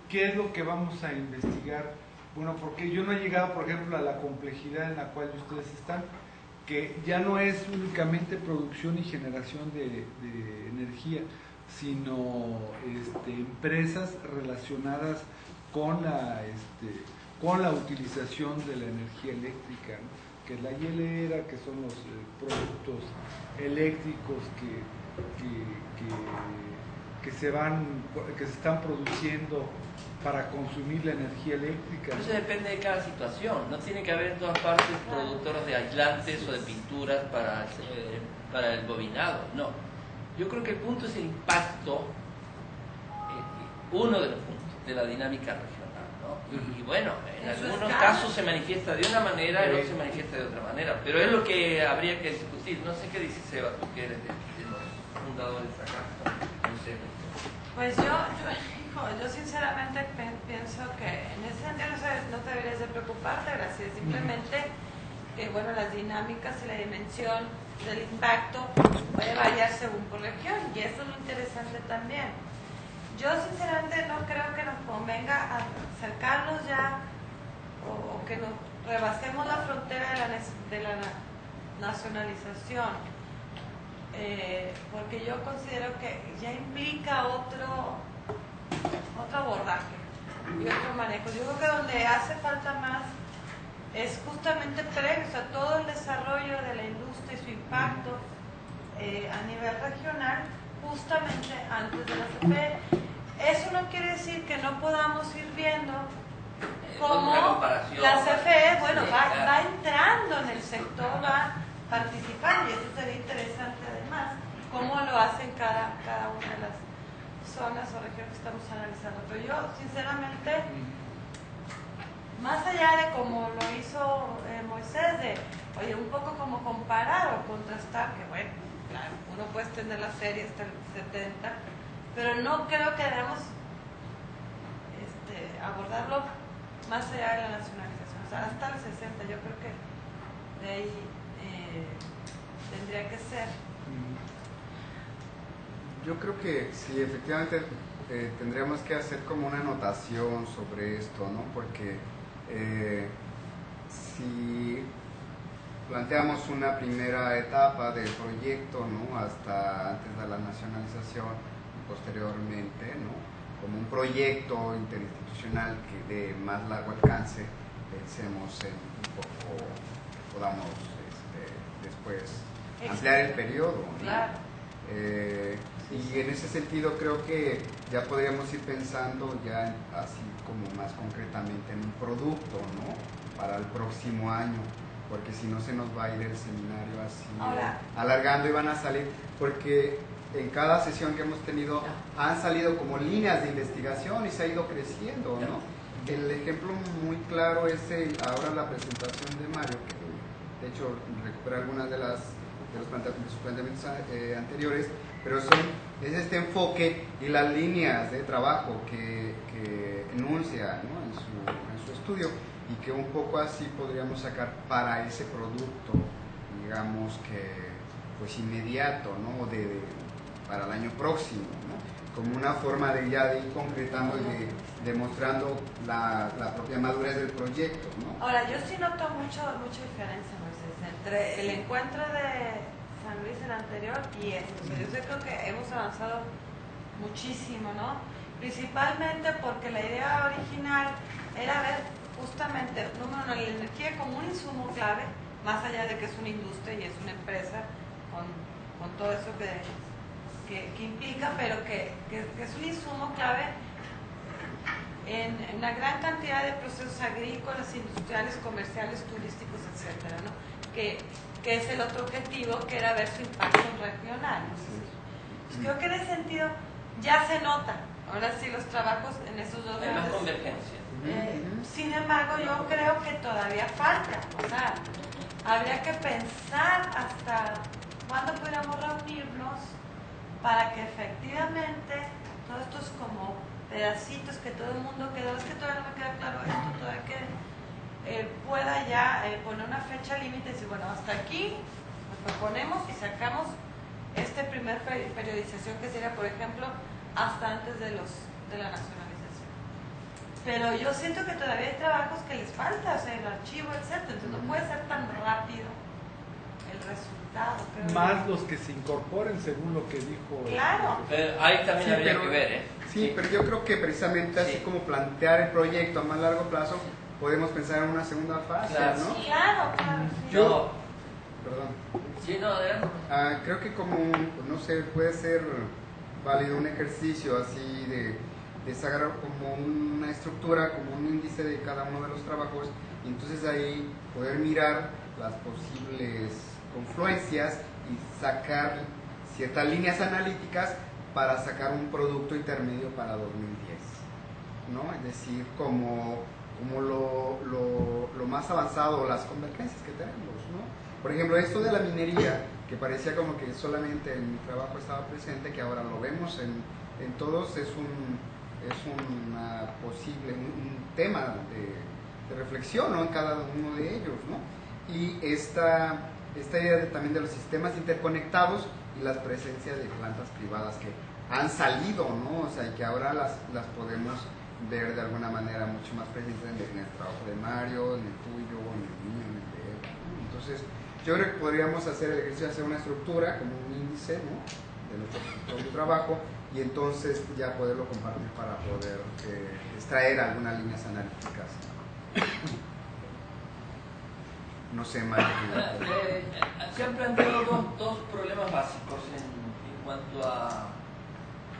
¿Qué es lo que vamos a investigar? Bueno, porque yo no he llegado, por ejemplo, a la complejidad en la cual ustedes están, que ya no es únicamente producción y generación de energía, sino empresas relacionadas con la utilización de la energía eléctrica, ¿no? Que es la hielera, que son los productos eléctricos que se están produciendo para consumir la energía eléctrica. Eso depende de cada situación. No tiene que haber en todas partes productores de aislantes o de pinturas para el bobinado. No. Yo creo que el punto es el impacto, uno de los puntos de la dinámica regional, ¿no? Y bueno, en algunos casos se manifiesta de una manera, en otros se manifiesta de otra manera. Pero es lo que habría que discutir. No sé qué dice Seba, tú que eres de los fundadores acá. No sé. Pues yo sinceramente pienso que en ese sentido no te deberías de preocuparte, Gracias. Simplemente que bueno, las dinámicas y la dimensión del impacto puede variar según por región, y eso es lo interesante también. Yo sinceramente no creo que nos convenga acercarnos ya o que nos rebasemos la frontera de la nacionalización, porque yo considero que ya implica otro abordaje y otro manejo. Yo creo que donde hace falta más es justamente previo, o sea, todo el desarrollo de la industria y su impacto a nivel regional, justamente antes de la CFE. Eso no quiere decir que no podamos ir viendo cómo la CFE, bueno, va entrando en el sector, va participando, y eso sería interesante además, cómo lo hacen cada una de las zonas o regiones que estamos analizando. Pero yo, sinceramente, más allá de como lo hizo Moisés, de, oye, un poco como comparar o contrastar, que bueno, claro, uno puede extender la serie hasta el 70, pero no creo que debamos abordarlo más allá de la nacionalización, o sea, hasta el 60, yo creo que de ahí tendría que ser. Yo creo que sí, efectivamente tendríamos que hacer como una anotación sobre esto, ¿no? Porque si planteamos una primera etapa del proyecto, ¿no? Hasta antes de la nacionalización y posteriormente, ¿no? Como un proyecto interinstitucional que de más largo alcance, pensemos en un poco, podamos después ampliar el periodo, ¿no? Claro. Y en ese sentido creo que ya podríamos ir pensando ya así como más concretamente en un producto, ¿no? Para el próximo año, porque si no se nos va a ir el seminario así alargando y van a salir, porque en cada sesión que hemos tenido han salido como líneas de investigación y se ha ido creciendo, ¿no? El ejemplo muy claro es ahora la presentación de Mario, que de hecho recupera algunas de sus planteamientos anteriores, pero es este enfoque y las líneas de trabajo que enuncia, ¿no? en su estudio, y que un poco así podríamos sacar para ese producto, digamos que pues inmediato, ¿no? Para el año próximo, ¿no? Como una forma de ya de ir concretando y de demostrando la propia madurez del proyecto, ¿no? Ahora, yo sí noto mucha diferencia, Moisés, entre el encuentro de San Luis, el anterior, y este. O sea, yo creo que hemos avanzado muchísimo, ¿no? Principalmente porque la idea original era ver justamente, número uno, la energía como un insumo clave, más allá de que es una industria y es una empresa con todo eso que implica, pero que es un insumo clave en una gran cantidad de procesos agrícolas, industriales, comerciales, turísticos, etcétera, ¿no? Que es el otro objetivo, que era ver su impacto regional. Pues creo que en ese sentido ya se nota, ahora sí, los trabajos en esos dos Hay más grandes. convergencia. Sin embargo, yo creo que todavía falta, o sea, habría que pensar hasta cuándo pudiéramos reunirnos para que efectivamente todos estos como pedacitos que todo el mundo quedó, es que todavía no me queda claro esto, todavía que pueda ya poner una fecha límite y decir, bueno, hasta aquí nos proponemos y sacamos este primer periodización que sería, por ejemplo, hasta antes de la nacionalización. Pero yo siento que todavía hay trabajos que les falta, o sea, el archivo, etcétera, entonces no puede ser tan rápido el resultado. Creo Más los que se incorporen según lo que dijo. Claro. Ahí también Sí, habría pero- que ver, ¿eh? Sí, pero yo creo que precisamente así Sí. como plantear el proyecto a más largo plazo, podemos pensar en una segunda fase, Claro. ¿no? Claro, claro. Sí. Yo, Perdón. sí, no, adelante. Creo que como, pues, no sé, puede ser válido un ejercicio así de sacar como una estructura, como un índice de cada uno de los trabajos, y entonces ahí poder mirar las posibles confluencias y sacar ciertas líneas analíticas para sacar un producto intermedio para 2010, ¿no? Es decir, como lo más avanzado, las convergencias que tenemos, ¿no? Por ejemplo, esto de la minería, que parecía como que solamente en mi trabajo estaba presente, que ahora lo vemos en todos, es una posible, un tema de reflexión, ¿no? En cada uno de ellos, ¿no? Y esta idea también de los sistemas interconectados y las presencias de plantas privadas que han salido, ¿no? O sea, y que ahora las podemos ver de alguna manera mucho más presentes en el trabajo de Mario, en el tuyo, en el mío, en el de Eva, ¿no? Entonces, yo creo que podríamos hacer el ejercicio de hacer una estructura, como un índice, ¿no? De nuestro propio trabajo, y entonces ya poderlo compartir para poder extraer algunas líneas analíticas. No sé, Mario. Se han planteado dos problemas básicos en cuanto a,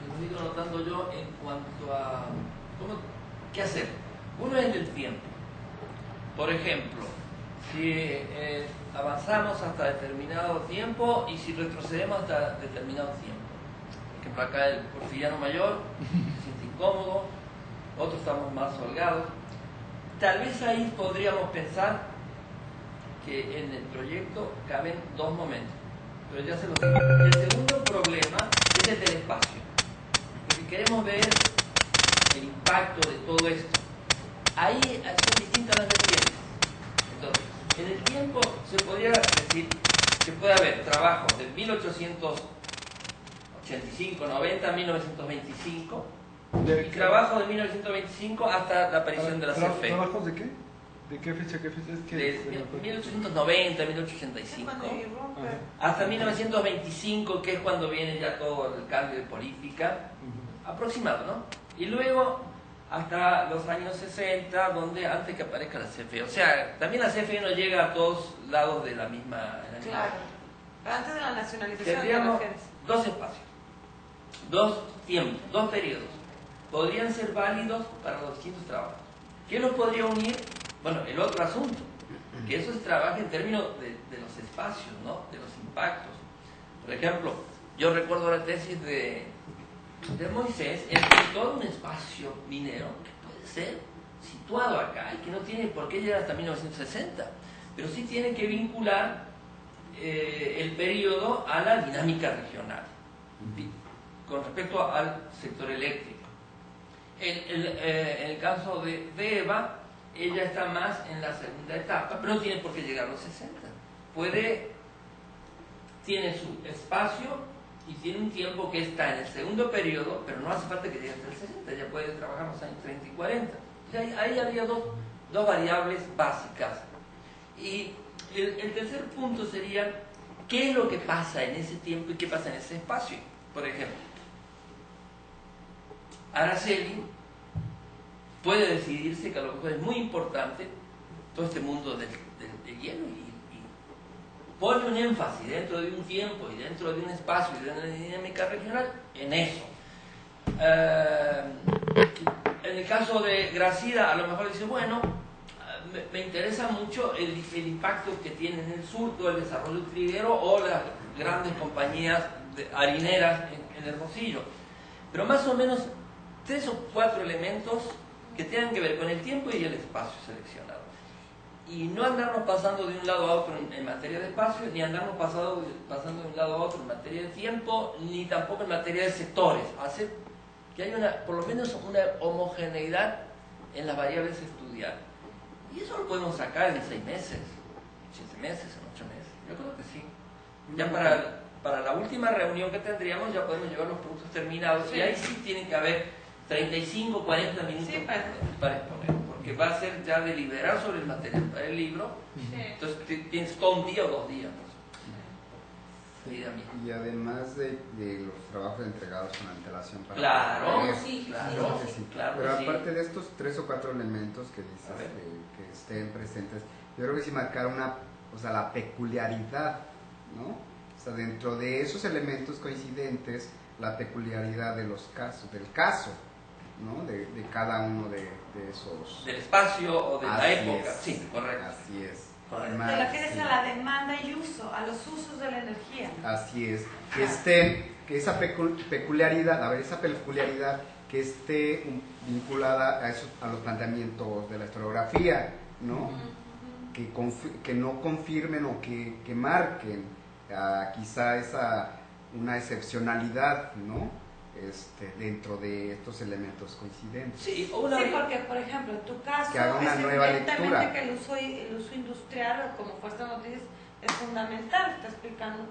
lo he ido notando yo, en cuanto a qué hacer. Uno es el tiempo. Por ejemplo, si avanzamos hasta determinado tiempo y si retrocedemos hasta determinado tiempo. Por ejemplo, acá el porfiriano mayor se siente incómodo, otros estamos más holgados. Tal vez ahí podríamos pensar que en el proyecto caben dos momentos, pero ya se los digo. El segundo problema es el del espacio, porque queremos ver el impacto de todo esto. Ahí son distintas las vertientes. Entonces, en el tiempo se podría decir que puede haber trabajos de 1885, 90, 1925 y trabajos de 1925 hasta la aparición de la CFE. ¿Trabajos de qué? ¿De qué fecha? ¿Qué fecha? Es que De 1890, 1885 hasta 1925, que es cuando viene ya todo el cambio de política, aproximado, ¿no? Y luego hasta los años 60, donde antes que aparezca la CFE. O sea, también la CFE no llega a todos lados de la misma... Claro. Pero antes de la nacionalización, Tendríamos ¿te refieres? dos espacios, dos tiempos, dos periodos. Podrían ser válidos para los distintos trabajos. ¿Qué los podría unir? Bueno, el otro asunto, que eso se trabaja en términos de los espacios, ¿no? De los impactos. Por ejemplo, yo recuerdo la tesis de Moisés, en todo un espacio minero que puede ser situado acá y que no tiene por qué llegar hasta 1960, pero sí tiene que vincular el periodo a la dinámica regional con respecto al sector eléctrico. En el caso de Eva, ella está más en la segunda etapa, pero no tiene por qué llegar a los 60. Tiene su espacio y tiene un tiempo que está en el segundo periodo, pero no hace falta que llegue hasta el 60, ya puede trabajar los años 30 y 40. O sea, ahí habría dos variables básicas. Y el tercer punto sería, ¿qué es lo que pasa en ese tiempo y qué pasa en ese espacio? Por ejemplo, Araceli puede decidirse que a lo mejor es muy importante todo este mundo del hielo y pone un énfasis dentro de un tiempo y dentro de un espacio y de una dinámica regional en eso. En el caso de Gracida, a lo mejor dice, bueno, me interesa mucho el impacto que tiene en el sur todo el desarrollo triguero o las grandes compañías harineras en Hermosillo. Pero más o menos 3 o 4 elementos que tienen que ver con el tiempo y el espacio seleccionado. Y no andarnos pasando de un lado a otro en materia de espacio, ni andarnos pasando de un lado a otro en materia de tiempo, ni tampoco en materia de sectores. Hacer que haya por lo menos una homogeneidad en las variables a estudiar. Y eso lo podemos sacar en 6 meses, en 7 meses, en 8 meses. Yo creo que sí. Ya para la última reunión que tendríamos ya podemos llevar los productos terminados. Sí. Y ahí sí tienen que haber 35, 40 minutos para exponer. Porque va a ser ya deliberar sobre el material para el libro. Sí. Entonces tienes todo un día o 2 días. Y además de los trabajos entregados con antelación para claro, claro. Pero aparte de estos 3 o 4 elementos que dices que estén presentes, yo creo que sí marcar la peculiaridad, ¿no? O sea, dentro de esos elementos coincidentes, la peculiaridad de los casos, del caso, ¿no? De cada uno de esos. Del espacio o de la época. Sí, correcto. Así es. Te refieres a la demanda y uso, a los usos de la energía. Así es. Que esa peculiaridad, esa peculiaridad que esté vinculada a los planteamientos de la historiografía, ¿no? Que no confirmen o que marquen quizá una excepcionalidad, ¿no? Dentro de estos elementos coincidentes. Sí, porque por ejemplo en tu caso que haga una nueva lectura. Que el uso industrial o como fuerza motriz es fundamental, está explicando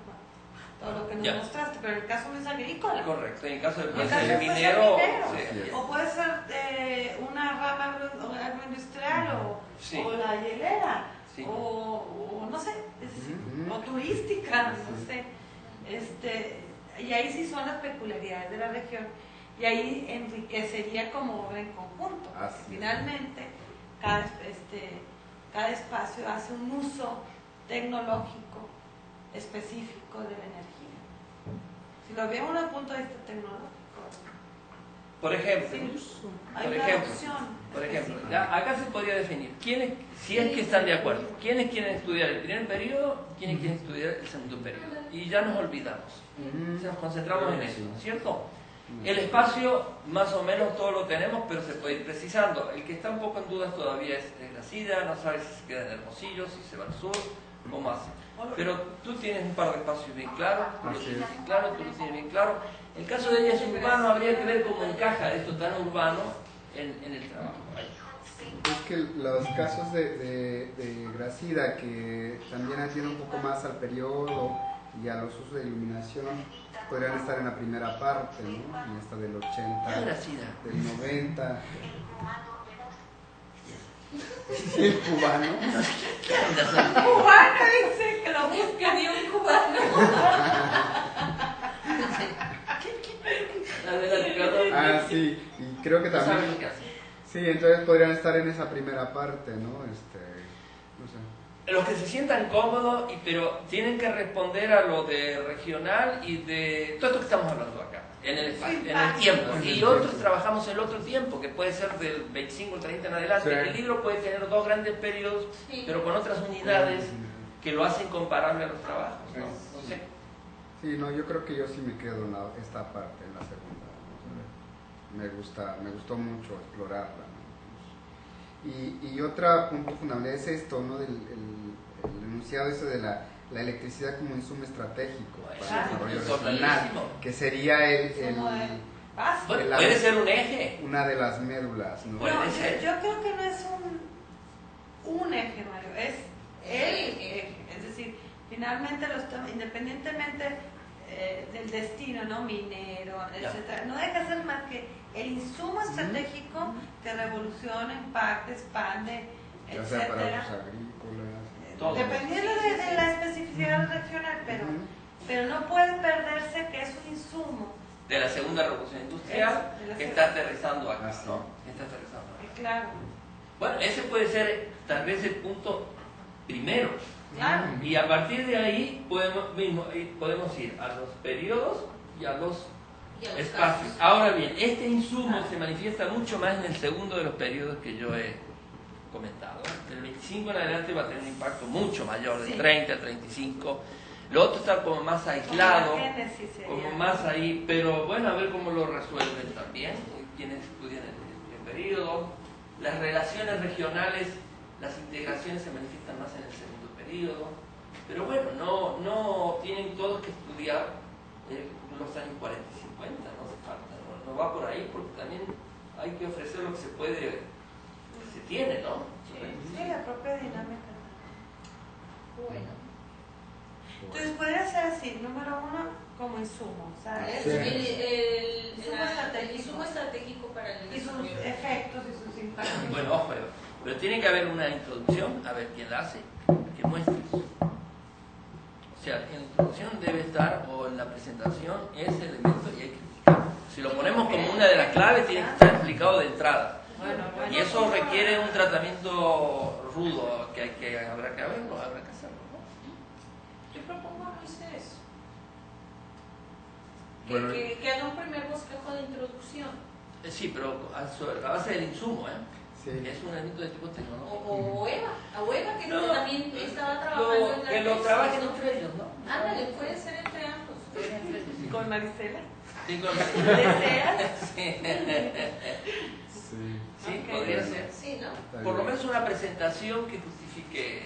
todo lo que nos mostraste, pero en el caso no es agrícola. Correcto, en el caso del proceso minero. Sí. O puede ser una rama agroindustrial o la hielera, o no sé, o turística, no sé. Y ahí sí son las peculiaridades de la región y ahí enriquecería como obra en conjunto. Finalmente cada espacio hace un uso tecnológico específico de la energía. Si lo veo desde un punto de vista tecnológico, por ejemplo, por ejemplo, acá se podría definir si es que están de acuerdo, quiénes quieren estudiar el primer periodo, quiénes quieren estudiar el segundo periodo, y ya nos olvidamos. Nos concentramos en eso, ¿cierto? El espacio, más o menos todo lo tenemos, pero se puede ir precisando. El que está un poco en dudas todavía es Gracida, no sabe si se queda en Hermosillo, si se va al sur, cómo hace. Pero tú tienes un par de espacios bien claros, tú lo tienes bien claro. El caso de ella es urbano, habría que ver cómo encaja esto tan urbano en el trabajo. Es que los casos de Gracida, que también atienden un poco más al periodo y a los usos de iluminación, podrían estar en la primera parte, ¿no? En esta del 80, del 90. El cubano. Cubano dice que lo busca ni un cubano. Sí, y creo que también. Sí, entonces podrían estar en esa primera parte, ¿no? No sé. Los que se sientan cómodos, pero tienen que responder a lo de regional y de todo esto que estamos hablando acá, en el tiempo. Y otros trabajamos el otro tiempo, que puede ser del 25 al 30 en adelante. Sí. El libro puede tener 2 grandes periodos, pero con otras unidades que lo hacen comparable a los trabajos, ¿no? No sé. Sí, no, yo creo que yo sí me quedo en esta parte, en la segunda. Me gustó mucho explorarla, ¿no? Y otro punto fundamental es esto, ¿no? El enunciado ese de la electricidad como insumo estratégico para el desarrollo regional, que sería puede ser un eje, una de las médulas, ¿no? Yo creo que no es un eje, Mario, es el eje, es decir, finalmente independientemente del destino, ¿no? Minero, etcétera, no deja de ser más que el insumo estratégico que revoluciona, impacta, expande, ya etcétera. sea para los agrícolas, dependiendo de la especificidad regional, pero no puede perderse que es un insumo de la segunda revolución industrial que está aterrizando acá, ¿no? Está aterrizando acá. Claro. Bueno, ese puede ser tal vez el punto primero. Claro. Y a partir de ahí podemos ir a los periodos y a los espacios. Ahora bien, este insumo se manifiesta mucho más en el segundo de los periodos que yo he comentado. Del 25 en adelante va a tener un impacto mucho mayor, del 30 al 35. Lo otro está como más aislado, como más ahí, pero bueno, a ver cómo lo resuelven también quienes estudian el periodo. Las relaciones regionales, las integraciones se manifiestan más en el segundo periodo, pero bueno, no tienen todos que estudiar los años 40 y 50, no hace falta, no va por ahí, porque también hay que ofrecer lo que se puede, que se tiene, ¿no? Sí, la propia dinámica. Bueno. Entonces podría ser así, número uno, como insumo, ¿sabes? Sí. El estratégico. insumo estratégico para el Y sus desarrollo. efectos y sus impactos. Bueno, ojo, pero tiene que haber una introducción, a ver quién la hace, que muestre eso. O sea, en la introducción debe estar, o en la presentación, ese elemento y hay que explicarlo. Si lo ponemos como una de las claves, tiene que estar explicado de entrada. Y eso requiere un tratamiento rudo, que habrá que hacerlo, habrá que hacerlo, ¿no? Yo propongo a Moisés Bueno, que haga un primer bosquejo de introducción. Sí, pero sobre la base del insumo, ¿eh? Sí. Es un elemento de tipo tecnológico. O Eva, que No, también estaba trabajando en la que lo tesis, trabajen ¿no? entre ellos, ¿no? Ándale, puede ser entre ambos. Con Marisela. Sí, con- ¿Deseas? Sí, Ok. podría ser. Sí, ¿no? Por lo menos una presentación que justifique